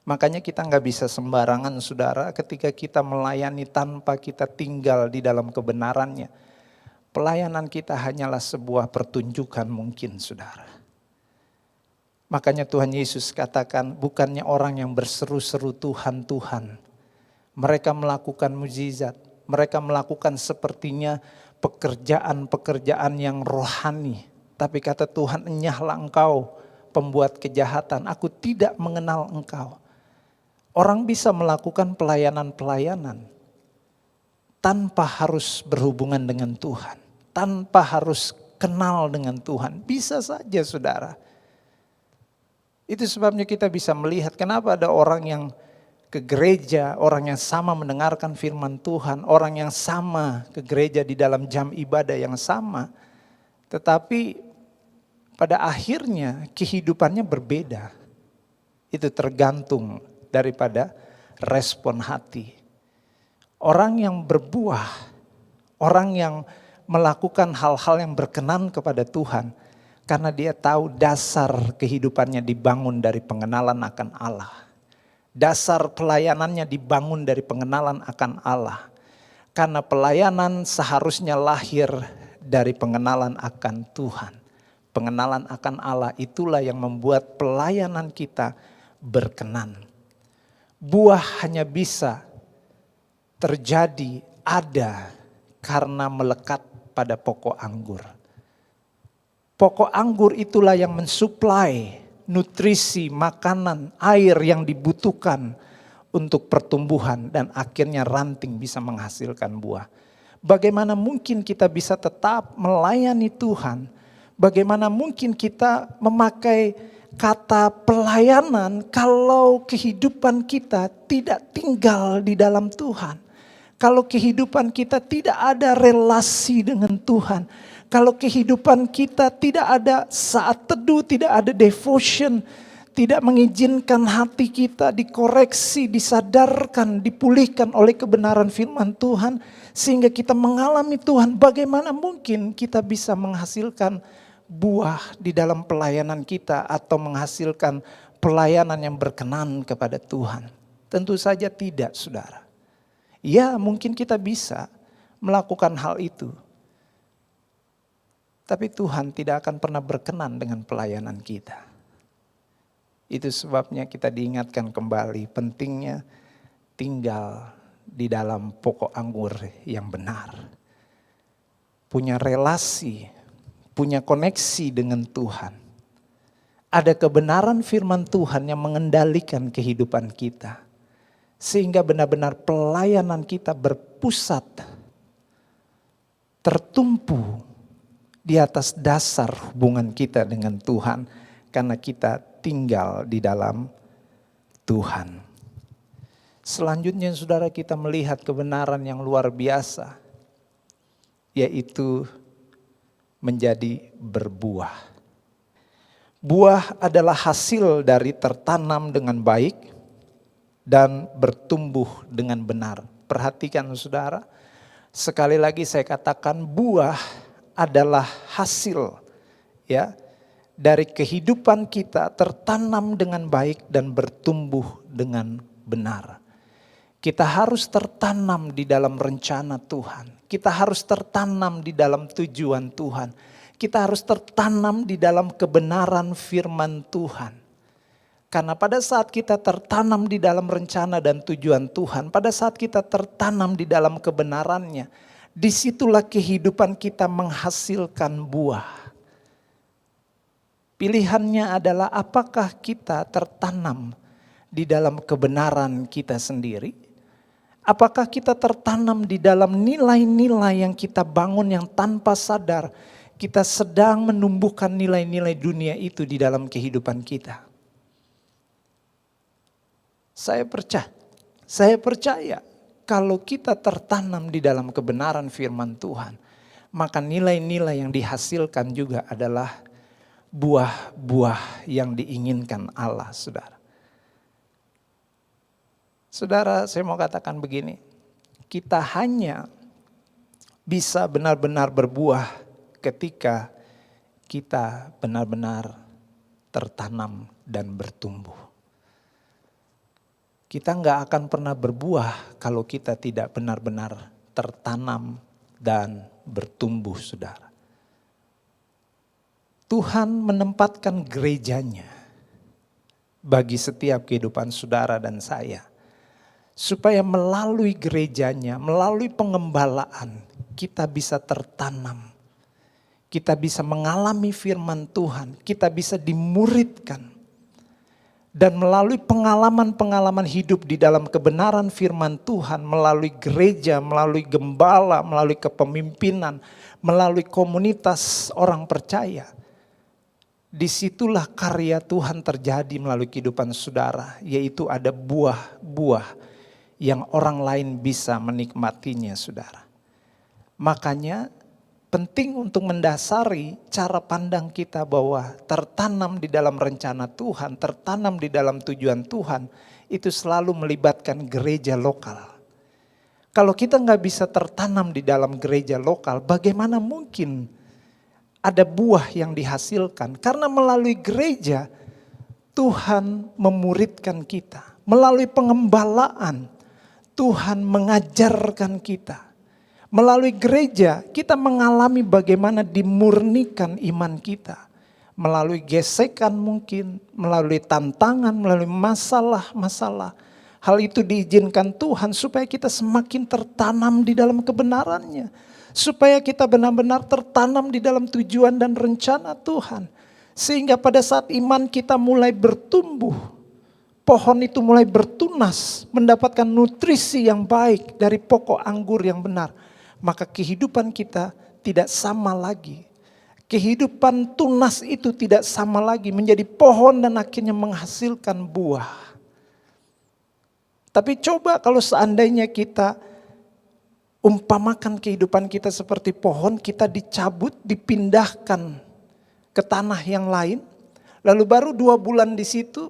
Makanya kita nggak bisa sembarangan, saudara, ketika kita melayani tanpa kita tinggal di dalam kebenarannya. Pelayanan kita hanyalah sebuah pertunjukan mungkin, saudara. Makanya Tuhan Yesus katakan, bukannya orang yang berseru-seru Tuhan, Tuhan. Mereka melakukan mukjizat, mereka melakukan sepertinya pekerjaan-pekerjaan yang rohani. Tapi kata Tuhan, enyahlah engkau pembuat kejahatan, aku tidak mengenal engkau. Orang bisa melakukan pelayanan-pelayanan tanpa harus berhubungan dengan Tuhan, tanpa harus kenal dengan Tuhan. Bisa saja, saudara. Itu sebabnya kita bisa melihat kenapa ada orang yang ke gereja, orang yang sama mendengarkan firman Tuhan, orang yang sama ke gereja di dalam jam ibadah yang sama. Tetapi pada akhirnya kehidupannya berbeda. Itu tergantung daripada respon hati. Orang yang berbuah, orang yang melakukan hal-hal yang berkenan kepada Tuhan, karena dia tahu dasar kehidupannya dibangun dari pengenalan akan Allah. Dasar pelayanannya dibangun dari pengenalan akan Allah. Karena pelayanan seharusnya lahir dari pengenalan akan Tuhan. Pengenalan akan Allah itulah yang membuat pelayanan kita berkenan. Buah hanya bisa terjadi, ada karena melekat pada pokok anggur. Pokok anggur itulah yang mensuplai nutrisi, makanan, air yang dibutuhkan untuk pertumbuhan dan akhirnya ranting bisa menghasilkan buah. Bagaimana mungkin kita bisa tetap melayani Tuhan? Bagaimana mungkin kita memakai kata pelayanan kalau kehidupan kita tidak tinggal di dalam Tuhan? Kalau kehidupan kita tidak ada relasi dengan Tuhan, kalau kehidupan kita tidak ada saat teduh, tidak ada devotion, tidak mengizinkan hati kita dikoreksi, disadarkan, dipulihkan oleh kebenaran firman Tuhan, sehingga kita mengalami Tuhan, bagaimana mungkin kita bisa menghasilkan buah di dalam pelayanan kita atau menghasilkan pelayanan yang berkenan kepada Tuhan? Tentu saja tidak, saudara. Ya, mungkin kita bisa melakukan hal itu. Tapi Tuhan tidak akan pernah berkenan dengan pelayanan kita. Itu sebabnya kita diingatkan kembali pentingnya tinggal di dalam pokok anggur yang benar. Punya relasi, punya koneksi dengan Tuhan. Ada kebenaran firman Tuhan yang mengendalikan kehidupan kita. Sehingga benar-benar pelayanan kita berpusat, tertumpu di atas dasar hubungan kita dengan Tuhan. Karena kita tinggal di dalam Tuhan. Selanjutnya saudara, kita melihat kebenaran yang luar biasa. Yaitu menjadi berbuah. Buah adalah hasil dari tertanam dengan baik dan bertumbuh dengan benar. Perhatikan saudara, sekali lagi saya katakan buah adalah hasil ya dari kehidupan kita tertanam dengan baik dan bertumbuh dengan benar. Kita harus tertanam di dalam rencana Tuhan. Kita harus tertanam di dalam tujuan Tuhan. Kita harus tertanam di dalam kebenaran firman Tuhan. Karena pada saat kita tertanam di dalam rencana dan tujuan Tuhan, pada saat kita tertanam di dalam kebenarannya, disitulah kehidupan kita menghasilkan buah. Pilihannya adalah apakah kita tertanam di dalam kebenaran kita sendiri? Apakah kita tertanam di dalam nilai-nilai yang kita bangun yang tanpa sadar kita sedang menumbuhkan nilai-nilai dunia itu di dalam kehidupan kita? Saya percaya kalau kita tertanam di dalam kebenaran firman Tuhan, maka nilai-nilai yang dihasilkan juga adalah buah-buah yang diinginkan Allah, saudara. Saudara, saya mau katakan begini, kita hanya bisa benar-benar berbuah ketika kita benar-benar tertanam dan bertumbuh. Kita nggak akan pernah berbuah kalau kita tidak benar-benar tertanam dan bertumbuh, saudara. Tuhan menempatkan gerejanya bagi setiap kehidupan saudara dan saya. Supaya melalui gerejanya, melalui pengembalaan, kita bisa tertanam. Kita bisa mengalami firman Tuhan, kita bisa dimuridkan. Dan melalui pengalaman-pengalaman hidup di dalam kebenaran firman Tuhan, melalui gereja, melalui gembala, melalui kepemimpinan, melalui komunitas orang percaya. Disitulah karya Tuhan terjadi melalui kehidupan saudara, yaitu ada buah-buah yang orang lain bisa menikmatinya, saudara. Makanya penting untuk mendasari cara pandang kita bahwa tertanam di dalam rencana Tuhan, tertanam di dalam tujuan Tuhan, itu selalu melibatkan gereja lokal. Kalau kita nggak bisa tertanam di dalam gereja lokal, bagaimana mungkin ada buah yang dihasilkan? Karena melalui gereja, Tuhan memuridkan kita. Melalui pengembalaan, Tuhan mengajarkan kita. Melalui gereja kita mengalami bagaimana dimurnikan iman kita. Melalui gesekan mungkin, melalui tantangan, melalui masalah-masalah. Hal itu diizinkan Tuhan supaya kita semakin tertanam di dalam kebenarannya. Supaya kita benar-benar tertanam di dalam tujuan dan rencana Tuhan. Sehingga pada saat iman kita mulai bertumbuh, pohon itu mulai bertunas, mendapatkan nutrisi yang baik dari pokok anggur yang benar. Maka kehidupan kita tidak sama lagi. Kehidupan tunas itu tidak sama lagi, menjadi pohon dan akhirnya menghasilkan buah. Tapi coba kalau seandainya kita umpamakan kehidupan kita seperti pohon, kita dicabut, dipindahkan ke tanah yang lain. Lalu baru 2 bulan di situ,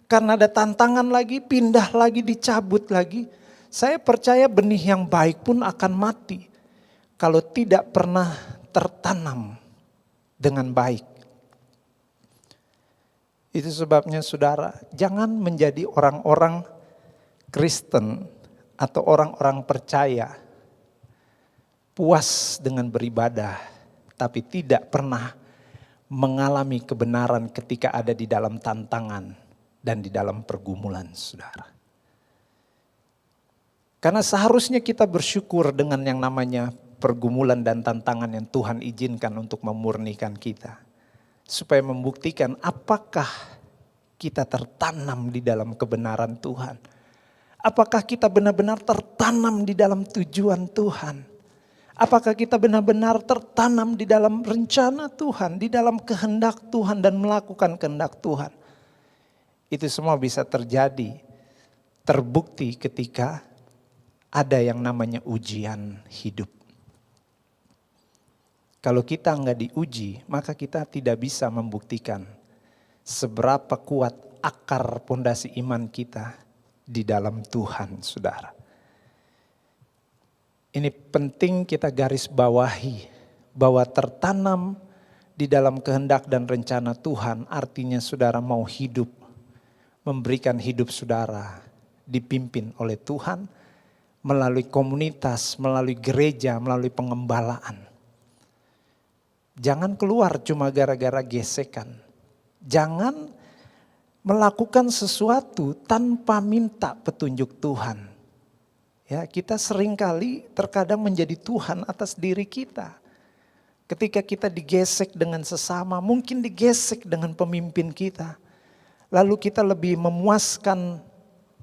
karena ada tantangan lagi, pindah lagi, dicabut lagi. Saya percaya benih yang baik pun akan mati kalau tidak pernah tertanam dengan baik. Itu sebabnya saudara, jangan menjadi orang-orang Kristen atau orang-orang percaya puas dengan beribadah tapi tidak pernah mengalami kebenaran ketika ada di dalam tantangan dan di dalam pergumulan, saudara. Karena seharusnya kita bersyukur dengan yang namanya pergumulan dan tantangan yang Tuhan izinkan untuk memurnikan kita. Supaya membuktikan apakah kita tertanam di dalam kebenaran Tuhan. Apakah kita benar-benar tertanam di dalam tujuan Tuhan. Apakah kita benar-benar tertanam di dalam rencana Tuhan, di dalam kehendak Tuhan dan melakukan kehendak Tuhan. Itu semua bisa terjadi, terbukti ketika ada yang namanya ujian hidup. Kalau kita enggak diuji, maka kita tidak bisa membuktikan seberapa kuat akar pondasi iman kita di dalam Tuhan, saudara. Ini penting kita garis bawahi bahwa tertanam di dalam kehendak dan rencana Tuhan artinya saudara mau hidup, memberikan hidup saudara dipimpin oleh Tuhan melalui komunitas, melalui gereja, melalui pengembalaan. Jangan keluar cuma gara-gara gesekan. Jangan melakukan sesuatu tanpa minta petunjuk Tuhan. Ya, kita seringkali terkadang menjadi Tuhan atas diri kita. Ketika kita digesek dengan sesama, mungkin digesek dengan pemimpin kita. Lalu kita lebih memuaskan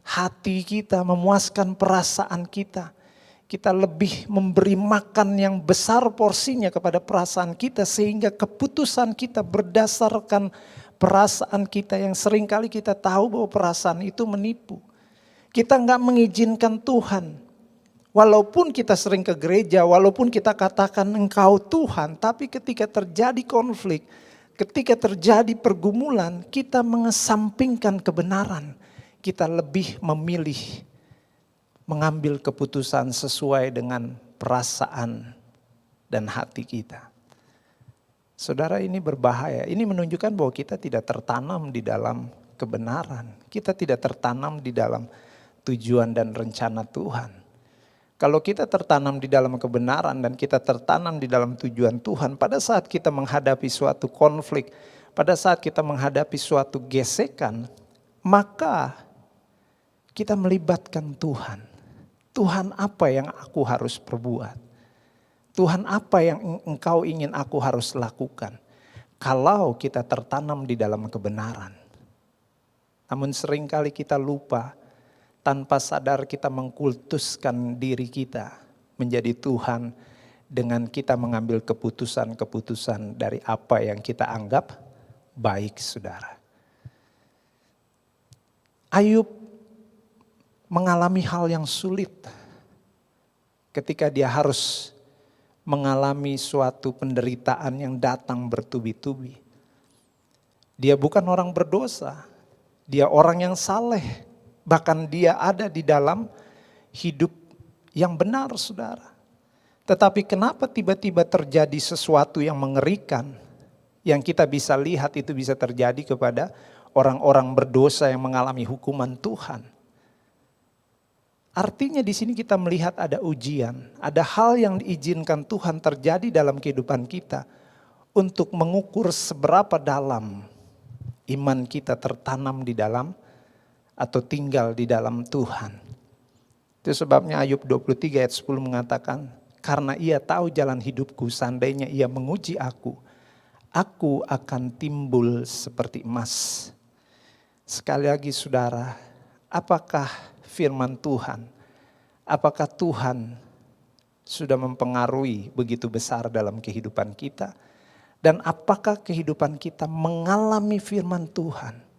hati kita, memuaskan perasaan kita. Kita lebih memberi makan yang besar porsinya kepada perasaan kita. Sehingga keputusan kita berdasarkan perasaan kita yang seringkali kita tahu bahwa perasaan itu menipu. Kita enggak mengizinkan Tuhan. Walaupun kita sering ke gereja, walaupun kita katakan engkau Tuhan. Tapi ketika terjadi konflik, ketika terjadi pergumulan, kita mengesampingkan kebenaran. Kita lebih memilih mengambil keputusan sesuai dengan perasaan dan hati kita. Saudara, ini berbahaya. Ini menunjukkan bahwa kita tidak tertanam di dalam kebenaran. Kita tidak tertanam di dalam tujuan dan rencana Tuhan. Kalau kita tertanam di dalam kebenaran dan kita tertanam di dalam tujuan Tuhan, pada saat kita menghadapi suatu konflik, pada saat kita menghadapi suatu gesekan, maka kita melibatkan Tuhan. Tuhan, apa yang aku harus perbuat? Tuhan, apa yang engkau ingin aku harus lakukan? Kalau kita tertanam di dalam kebenaran. Namun seringkali kita lupa, tanpa sadar kita mengkultuskan diri kita menjadi Tuhan dengan kita mengambil keputusan-keputusan dari apa yang kita anggap baik, saudara. Ayub mengalami hal yang sulit ketika dia harus mengalami suatu penderitaan yang datang bertubi-tubi. Dia bukan orang berdosa, dia orang yang saleh. Bahkan dia ada di dalam hidup yang benar, saudara. Tetapi kenapa tiba-tiba terjadi sesuatu yang mengerikan? Yang kita bisa lihat itu bisa terjadi kepada orang-orang berdosa yang mengalami hukuman Tuhan. Artinya di sini kita melihat ada ujian. Ada hal yang diizinkan Tuhan terjadi dalam kehidupan kita. Untuk mengukur seberapa dalam iman kita tertanam di dalam atau tinggal di dalam Tuhan. Itu sebabnya Ayub 23 ayat 10 mengatakan, karena ia tahu jalan hidupku, seandainya ia menguji aku akan timbul seperti emas. Sekali lagi saudara, apakah firman Tuhan, apakah Tuhan sudah mempengaruhi begitu besar dalam kehidupan kita? Dan apakah kehidupan kita mengalami firman Tuhan?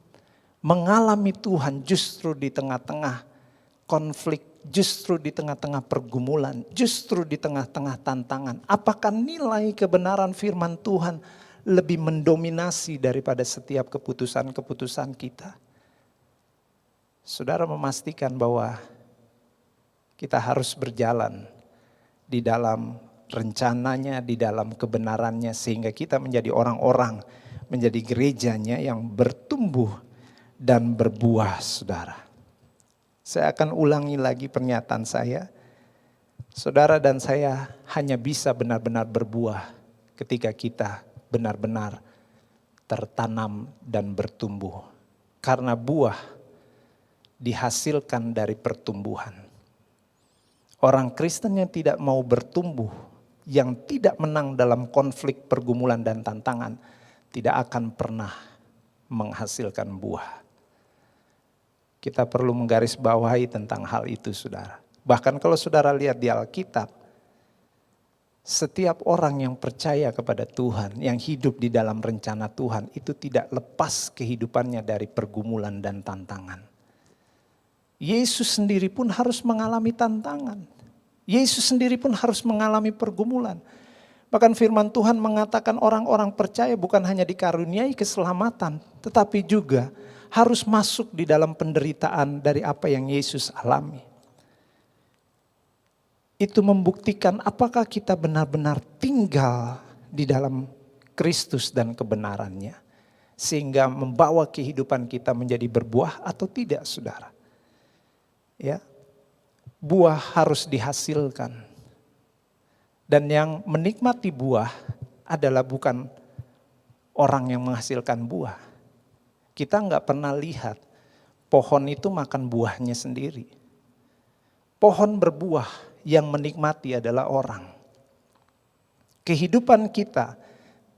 Mengalami Tuhan justru di tengah-tengah konflik, justru di tengah-tengah pergumulan, justru di tengah-tengah tantangan. Apakah nilai kebenaran firman Tuhan lebih mendominasi daripada setiap keputusan-keputusan kita? Saudara memastikan bahwa kita harus berjalan di dalam rencananya, di dalam kebenarannya, sehingga kita menjadi orang-orang, menjadi gerejanya yang bertumbuh dan berbuah, saudara. Saya akan ulangi lagi pernyataan saya. Saudara dan saya hanya bisa benar-benar berbuah ketika kita benar-benar tertanam dan bertumbuh. Karena buah dihasilkan dari pertumbuhan. Orang Kristen yang tidak mau bertumbuh, yang tidak menang dalam konflik, pergumulan dan tantangan, tidak akan pernah menghasilkan buah. Kita perlu menggarisbawahi tentang hal itu, saudara. Bahkan kalau saudara lihat di Alkitab, setiap orang yang percaya kepada Tuhan, yang hidup di dalam rencana Tuhan, itu tidak lepas kehidupannya dari pergumulan dan tantangan. Yesus sendiri pun harus mengalami tantangan. Yesus sendiri pun harus mengalami pergumulan. Bahkan firman Tuhan mengatakan orang-orang percaya bukan hanya dikaruniai keselamatan, tetapi juga harus masuk di dalam penderitaan dari apa yang Yesus alami. Itu membuktikan apakah kita benar-benar tinggal di dalam Kristus dan kebenarannya. Sehingga membawa kehidupan kita menjadi berbuah atau tidak, saudara. Ya, buah harus dihasilkan. Dan yang menikmati buah adalah bukan orang yang menghasilkan buah. Kita nggak pernah lihat pohon itu makan buahnya sendiri. Pohon berbuah, yang menikmati adalah orang. Kehidupan kita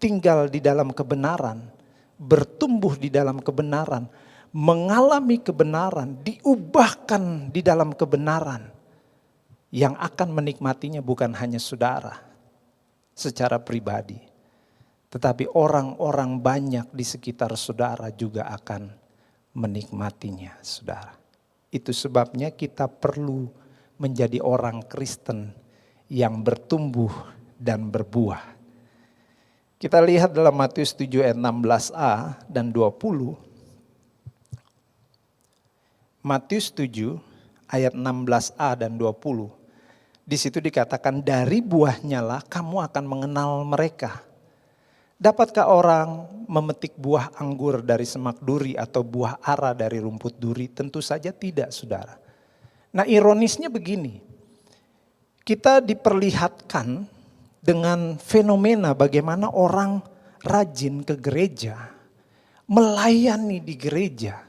tinggal di dalam kebenaran, bertumbuh di dalam kebenaran, mengalami kebenaran, diubahkan di dalam kebenaran. Yang akan menikmatinya bukan hanya saudara secara pribadi, tetapi orang-orang banyak di sekitar saudara juga akan menikmatinya, saudara. Itu sebabnya kita perlu menjadi orang Kristen yang bertumbuh dan berbuah. Kita lihat dalam Matius 7 ayat 16a dan 20. Matius 7 ayat 16a dan 20. Di situ dikatakan, dari buahnya lah kamu akan mengenal mereka. Dapatkah orang memetik buah anggur dari semak duri atau buah ara dari rumput duri? Tentu saja tidak, saudara. Nah, ironisnya begini. Kita diperlihatkan dengan fenomena bagaimana orang rajin ke gereja, melayani di gereja,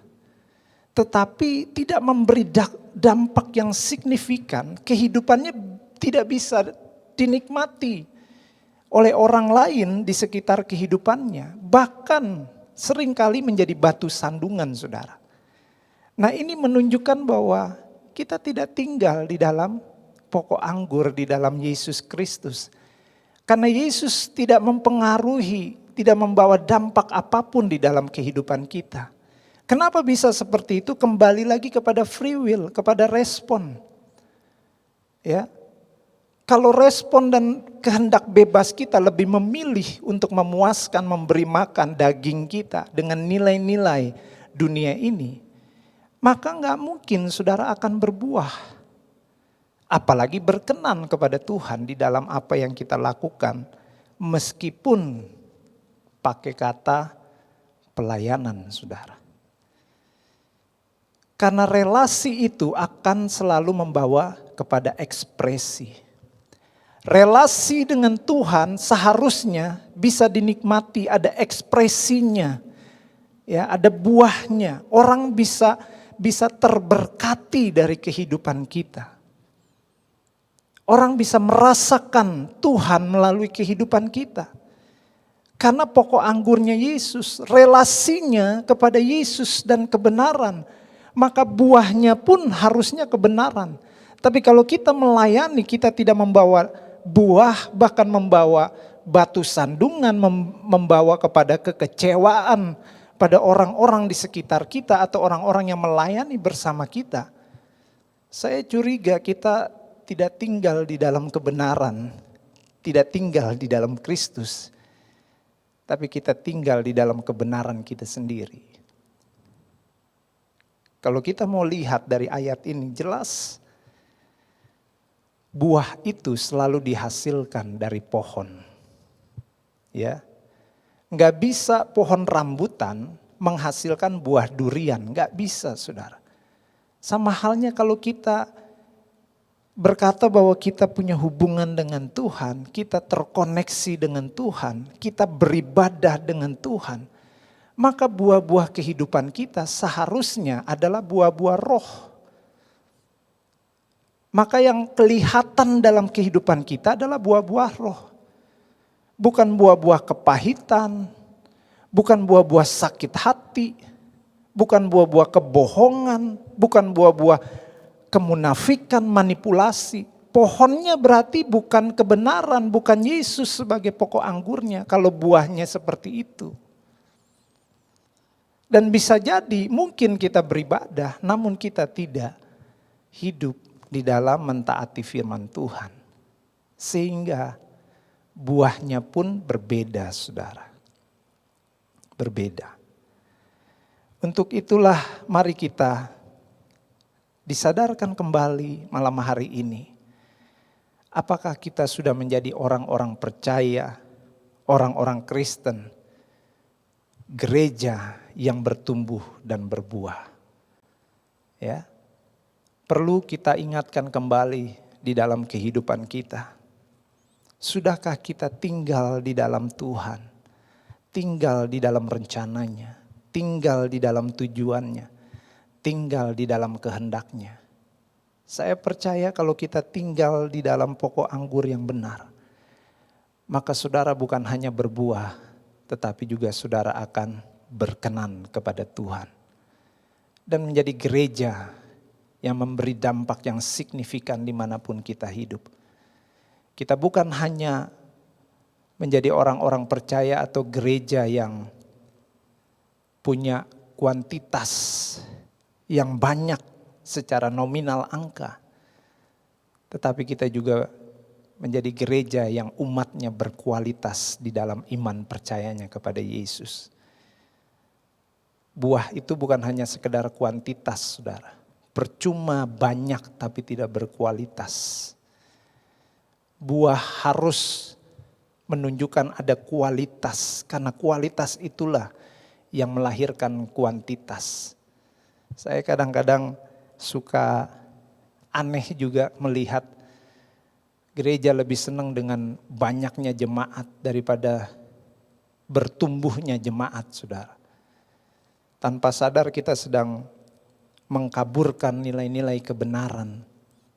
tetapi tidak memberi dampak yang signifikan, kehidupannya tidak bisa dinikmati oleh orang lain di sekitar kehidupannya. Bahkan seringkali menjadi batu sandungan, saudara. Nah, ini menunjukkan bahwa kita tidak tinggal di dalam pokok anggur di dalam Yesus Kristus. Karena Yesus tidak mempengaruhi, tidak membawa dampak apapun di dalam kehidupan kita. Kenapa bisa seperti itu? Kembali lagi kepada free will, kepada respon. Ya. Kalau respon dan kehendak bebas kita lebih memilih untuk memuaskan, memberi makan daging kita dengan nilai-nilai dunia ini, maka nggak mungkin saudara akan berbuah. Apalagi berkenan kepada Tuhan di dalam apa yang kita lakukan, meskipun pakai kata pelayanan, saudara. Karena relasi itu akan selalu membawa kepada ekspresi. Relasi dengan Tuhan seharusnya bisa dinikmati, ada ekspresinya, ya, ada buahnya. Orang bisa terberkati dari kehidupan kita. Orang bisa merasakan Tuhan melalui kehidupan kita. Karena pokok anggurnya Yesus, relasinya kepada Yesus dan kebenaran. Maka buahnya pun harusnya kebenaran. Tapi kalau kita melayani, kita tidak membawa buah, bahkan membawa batu sandungan, membawa kepada kekecewaan pada orang-orang di sekitar kita atau orang-orang yang melayani bersama kita. Saya curiga kita tidak tinggal di dalam kebenaran, tidak tinggal di dalam Kristus, tapi kita tinggal di dalam kebenaran kita sendiri. Kalau kita mau lihat dari ayat ini jelas, buah itu selalu dihasilkan dari pohon. Ya, nggak bisa pohon rambutan menghasilkan buah durian, nggak bisa, saudara. Sama halnya kalau kita berkata bahwa kita punya hubungan dengan Tuhan, kita terkoneksi dengan Tuhan, kita beribadah dengan Tuhan, maka buah-buah kehidupan kita seharusnya adalah buah-buah roh. Maka yang kelihatan dalam kehidupan kita adalah buah-buah roh. Bukan buah-buah kepahitan, bukan buah-buah sakit hati, bukan buah-buah kebohongan, bukan buah-buah kemunafikan, manipulasi. Pohonnya berarti bukan kebenaran, bukan Yesus sebagai pokok anggurnya kalau buahnya seperti itu. Dan bisa jadi mungkin kita beribadah namun kita tidak hidup di dalam mentaati firman Tuhan. Sehingga buahnya pun berbeda, saudara. Berbeda. Untuk itulah mari kita disadarkan kembali malam hari ini. Apakah kita sudah menjadi orang-orang percaya, orang-orang Kristen, gereja yang bertumbuh dan berbuah. Ya. Perlu kita ingatkan kembali di dalam kehidupan kita. Sudahkah kita tinggal di dalam Tuhan? Tinggal di dalam rencananya, tinggal di dalam tujuannya, tinggal di dalam kehendaknya. Saya percaya kalau kita tinggal di dalam pokok anggur yang benar, maka saudara bukan hanya berbuah, tetapi juga saudara akan berkenan kepada Tuhan. Dan menjadi gereja yang memberi dampak yang signifikan dimanapun kita hidup. Kita bukan hanya menjadi orang-orang percaya atau gereja yang punya kuantitas yang banyak secara nominal angka. Tetapi kita juga menjadi gereja yang umatnya berkualitas di dalam iman percayanya kepada Yesus. Buah itu bukan hanya sekedar kuantitas, saudara. Percuma banyak tapi tidak berkualitas. Buah harus menunjukkan ada kualitas, karena kualitas itulah yang melahirkan kuantitas. Saya kadang-kadang suka aneh juga melihat gereja lebih senang dengan banyaknya jemaat daripada bertumbuhnya jemaat, saudara. Tanpa sadar kita sedang mengkaburkan nilai-nilai kebenaran.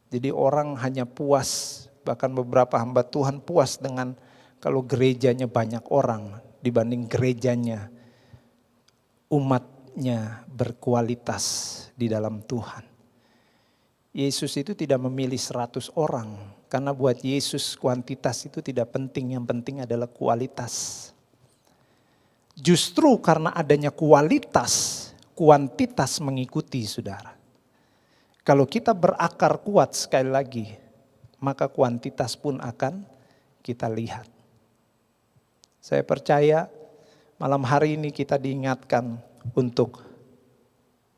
Jadi orang hanya puas, bahkan beberapa hamba Tuhan puas dengan kalau gerejanya banyak orang dibanding gerejanya umatnya berkualitas di dalam Tuhan. Yesus itu tidak memilih 100 orang, karena buat Yesus kuantitas itu tidak penting, yang penting adalah kualitas. Justru karena adanya kualitas, kuantitas mengikuti, saudara. Kalau kita berakar kuat sekali lagi, maka kuantitas pun akan kita lihat. Saya percaya malam hari ini kita diingatkan untuk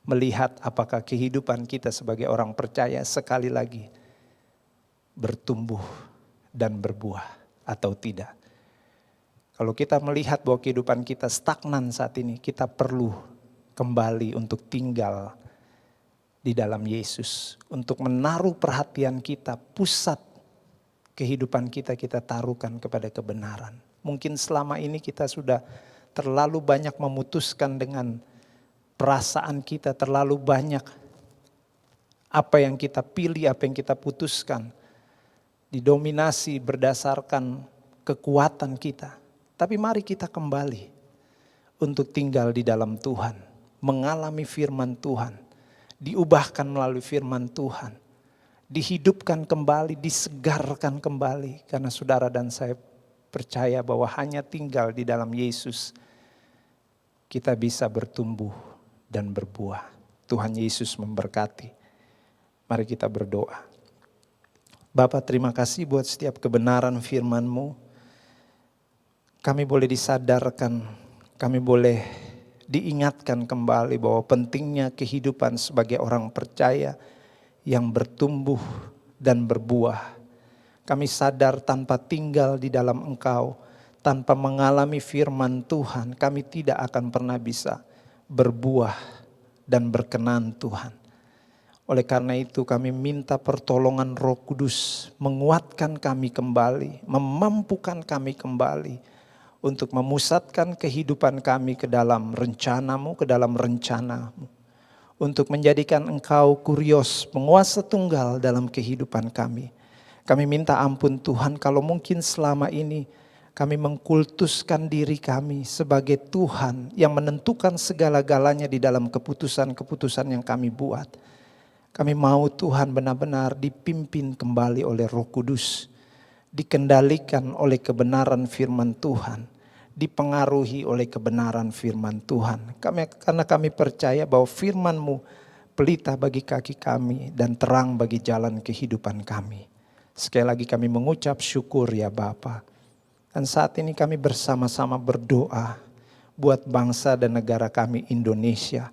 melihat apakah kehidupan kita sebagai orang percaya sekali lagi bertumbuh dan berbuah atau tidak. Kalau kita melihat bahwa kehidupan kita stagnan saat ini, kita perlu kembali untuk tinggal di dalam Yesus. Untuk menaruh perhatian kita, pusat kehidupan kita taruhkan kepada kebenaran. Mungkin selama ini kita sudah terlalu banyak memutuskan dengan perasaan kita, terlalu banyak apa yang kita pilih, apa yang kita putuskan, didominasi berdasarkan kekuatan kita. Tapi mari kita kembali untuk tinggal di dalam Tuhan, mengalami firman Tuhan, diubahkan melalui firman Tuhan, dihidupkan kembali, disegarkan kembali. Karena saudara dan saya percaya bahwa hanya tinggal di dalam Yesus kita bisa bertumbuh dan berbuah. Tuhan Yesus memberkati. Mari kita berdoa. Bapa, terima kasih buat setiap kebenaran firman-Mu. Kami boleh disadarkan, kami boleh diingatkan kembali bahwa pentingnya kehidupan sebagai orang percaya yang bertumbuh dan berbuah. Kami sadar tanpa tinggal di dalam Engkau, tanpa mengalami firman Tuhan, kami tidak akan pernah bisa berbuah dan berkenan Tuhan. Oleh karena itu kami minta pertolongan Roh Kudus menguatkan kami kembali, memampukan kami kembali untuk memusatkan kehidupan kami ke dalam rencana-Mu, ke dalam rencana-Mu. Untuk menjadikan Engkau kurios, penguasa tunggal dalam kehidupan kami. Kami minta ampun Tuhan kalau mungkin selama ini kami mengkultuskan diri kami sebagai Tuhan yang menentukan segala-galanya di dalam keputusan-keputusan yang kami buat. Kami mau Tuhan benar-benar dipimpin kembali oleh Roh Kudus, dikendalikan oleh kebenaran firman Tuhan, dipengaruhi oleh kebenaran firman Tuhan. Karena kami percaya bahwa firman-Mu pelita bagi kaki kami dan terang bagi jalan kehidupan kami. Sekali lagi kami mengucap syukur ya Bapa. Dan saat ini kami bersama-sama berdoa buat bangsa dan negara kami Indonesia.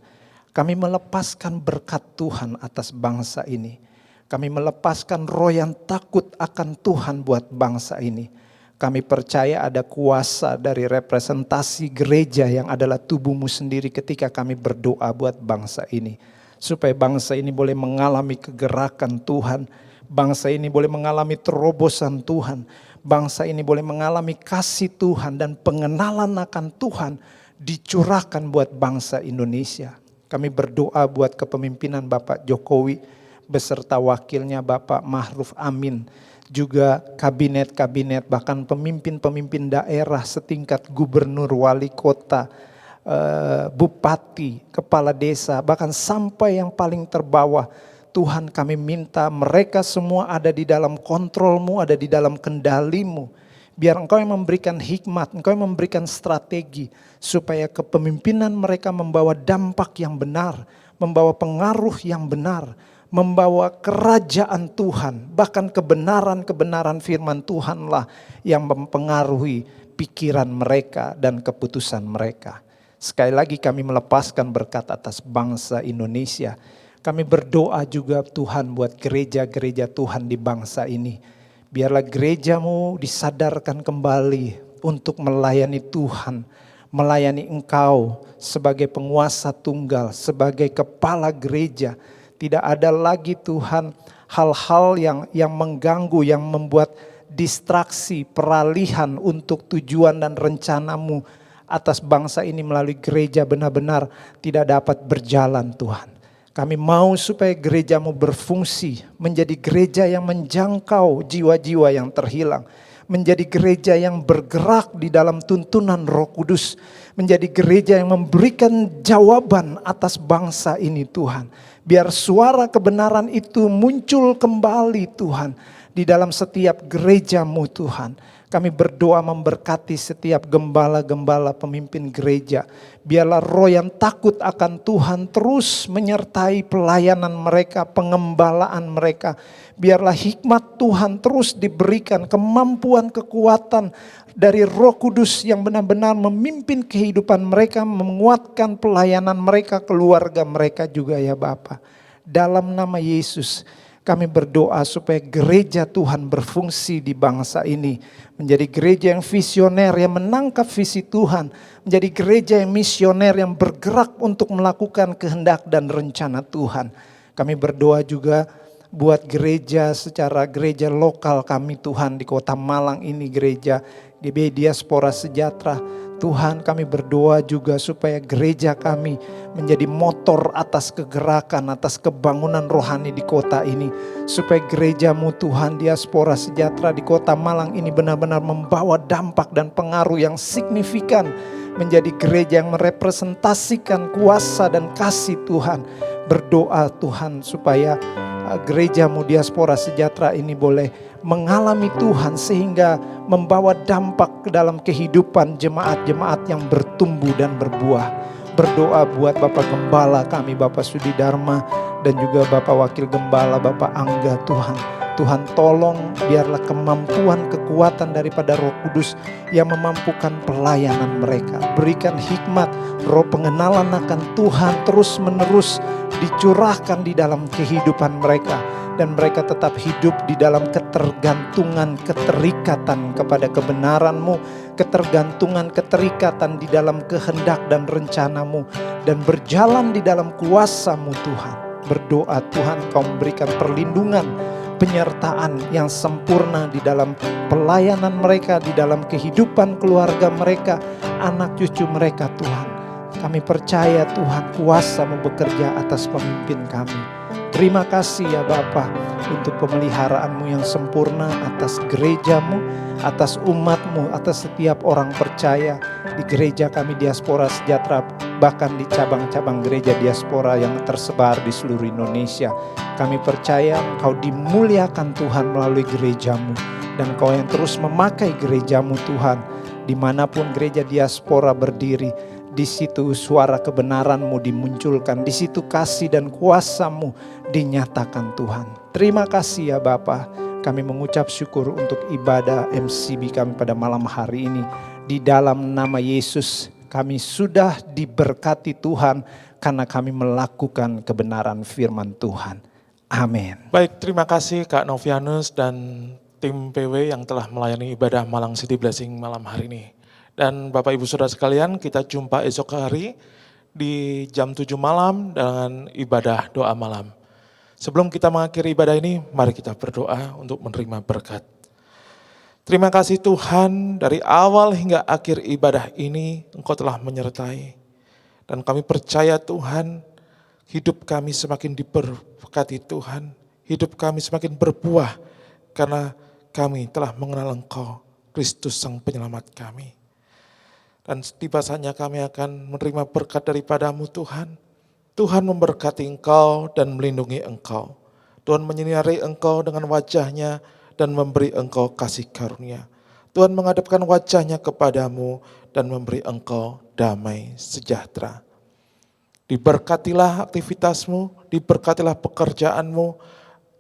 Kami melepaskan berkat Tuhan atas bangsa ini. Kami melepaskan roh yang takut akan Tuhan buat bangsa ini. Kami percaya ada kuasa dari representasi gereja yang adalah tubuh-Mu sendiri ketika kami berdoa buat bangsa ini. Supaya bangsa ini boleh mengalami kegerakan Tuhan. Bangsa ini boleh mengalami terobosan Tuhan. Bangsa ini boleh mengalami kasih Tuhan dan pengenalan akan Tuhan dicurahkan buat bangsa Indonesia. Kami berdoa buat kepemimpinan Bapak Jokowi beserta wakilnya Bapak Ma'ruf Amin. Juga kabinet-kabinet bahkan pemimpin-pemimpin daerah setingkat gubernur, wali kota, bupati, kepala desa, bahkan sampai yang paling terbawah. Tuhan kami minta mereka semua ada di dalam kontrol-Mu, ada di dalam kendali-Mu. Biar Engkau yang memberikan hikmat, Engkau yang memberikan strategi. Supaya kepemimpinan mereka membawa dampak yang benar. Membawa pengaruh yang benar. Membawa kerajaan Tuhan. Bahkan kebenaran-kebenaran firman Tuhanlah yang mempengaruhi pikiran mereka dan keputusan mereka. Sekali lagi kami melepaskan berkat atas bangsa Indonesia. Kami berdoa juga Tuhan buat gereja-gereja Tuhan di bangsa ini. Biarlah gereja-Mu disadarkan kembali untuk melayani Tuhan, melayani Engkau sebagai penguasa tunggal, sebagai kepala gereja. Tidak ada lagi Tuhan hal-hal yang mengganggu, yang membuat distraksi, peralihan untuk tujuan dan rencana-Mu atas bangsa ini melalui gereja benar-benar tidak dapat berjalan Tuhan. Kami mau supaya gereja-Mu berfungsi menjadi gereja yang menjangkau jiwa-jiwa yang terhilang. Menjadi gereja yang bergerak di dalam tuntunan Roh Kudus. Menjadi gereja yang memberikan jawaban atas bangsa ini Tuhan. Biar suara kebenaran itu muncul kembali Tuhan. Di dalam setiap gereja-Mu Tuhan. Kami berdoa memberkati setiap gembala-gembala pemimpin gereja. Biarlah roh yang takut akan Tuhan terus menyertai pelayanan mereka, pengembalaan mereka. Biarlah hikmat Tuhan terus diberikan, kemampuan, kekuatan dari Roh Kudus yang benar-benar memimpin kehidupan mereka, menguatkan pelayanan mereka, keluarga mereka juga ya Bapa. Dalam nama Yesus kami berdoa supaya gereja Tuhan berfungsi di bangsa ini. Menjadi gereja yang visioner, yang menangkap visi Tuhan. Menjadi gereja yang misioner, yang bergerak untuk melakukan kehendak dan rencana Tuhan. Kami berdoa juga buat gereja secara gereja lokal kami Tuhan di Kota Malang ini, gereja GB Diaspora Sejahtera. Tuhan kami berdoa juga supaya gereja kami menjadi motor atas kegerakan, atas kebangunan rohani di kota ini. Supaya gereja-Mu Tuhan Diaspora Sejahtera di Kota Malang ini benar-benar membawa dampak dan pengaruh yang signifikan. Menjadi gereja yang merepresentasikan kuasa dan kasih Tuhan. Berdoa Tuhan supaya gereja-Mu Diaspora Sejahtera ini boleh mengalami Tuhan sehingga membawa dampak ke dalam kehidupan jemaat-jemaat yang bertumbuh dan berbuah. Berdoa buat Bapak Gembala kami, Bapak Sudi Dharma, dan juga Bapak Wakil Gembala, Bapak Angga Tuhan. Tuhan tolong biarlah kemampuan, kekuatan daripada Roh Kudus yang memampukan pelayanan mereka. Berikan hikmat, roh pengenalan akan Tuhan terus menerus dicurahkan di dalam kehidupan mereka. Dan mereka tetap hidup di dalam ketergantungan, keterikatan kepada kebenaran-Mu. Ketergantungan, keterikatan di dalam kehendak dan rencana-Mu. Dan berjalan di dalam kuasa-Mu Tuhan. berdoa Tuhan Kau memberikan perlindungan, penyertaan yang sempurna di dalam pelayanan mereka, di dalam kehidupan keluarga mereka, anak cucu mereka Tuhan. Kami percaya Tuhan kuasa-Mu bekerja atas pemimpin kami. Terima kasih ya Bapa untuk pemeliharaan-Mu yang sempurna atas gereja-Mu, atas umat-Mu, atas setiap orang percaya di gereja kami Diaspora Sejahtera, bahkan di cabang-cabang gereja diaspora yang tersebar di seluruh Indonesia. Kami percaya Engkau dimuliakan Tuhan melalui gereja-Mu, dan Engkau yang terus memakai gereja-Mu Tuhan. Dimanapun gereja diaspora berdiri, di situ suara kebenaran-Mu dimunculkan, di situ kasih dan kuasa-Mu dinyatakan Tuhan. Terima kasih ya Bapa. Kami mengucap syukur untuk ibadah MCB kami pada malam hari ini. Di dalam nama Yesus kami sudah diberkati Tuhan karena kami melakukan kebenaran firman Tuhan. Amin. Baik, terima kasih Kak Novianus dan tim PW yang telah melayani ibadah Malang City Blessing malam hari ini. Dan Bapak Ibu Saudara sekalian, kita jumpa esok hari di jam 7 malam dengan ibadah doa malam. Sebelum kita mengakhiri ibadah ini, mari kita berdoa untuk menerima berkat. Terima kasih Tuhan, dari awal hingga akhir ibadah ini Engkau telah menyertai. Dan kami percaya Tuhan, hidup kami semakin diberkati Tuhan. Hidup kami semakin berbuah karena kami telah mengenal Engkau, Kristus Sang Penyelamat kami. Dan tiba saatnya kami akan menerima berkat daripada-Mu Tuhan. Tuhan memberkati Engkau dan melindungi Engkau. Tuhan menyinari Engkau dengan wajah-Nya dan memberi Engkau kasih karunia. Tuhan menghadapkan wajah-Nya kepadamu dan memberi Engkau damai sejahtera. Diberkatilah aktivitasmu, diberkatilah pekerjaanmu.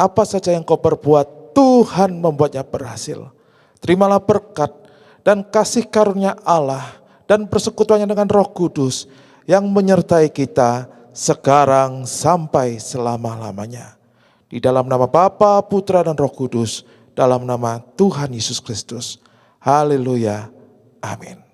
Apa saja yang kau perbuat, Tuhan membuatnya berhasil. Terimalah berkat dan kasih karunia Allah dan persekutuannya dengan Roh Kudus yang menyertai kita sekarang sampai selama-lamanya. Di dalam nama Bapa, Putra, dan Roh Kudus, dalam nama Tuhan Yesus Kristus. Haleluya. Amin.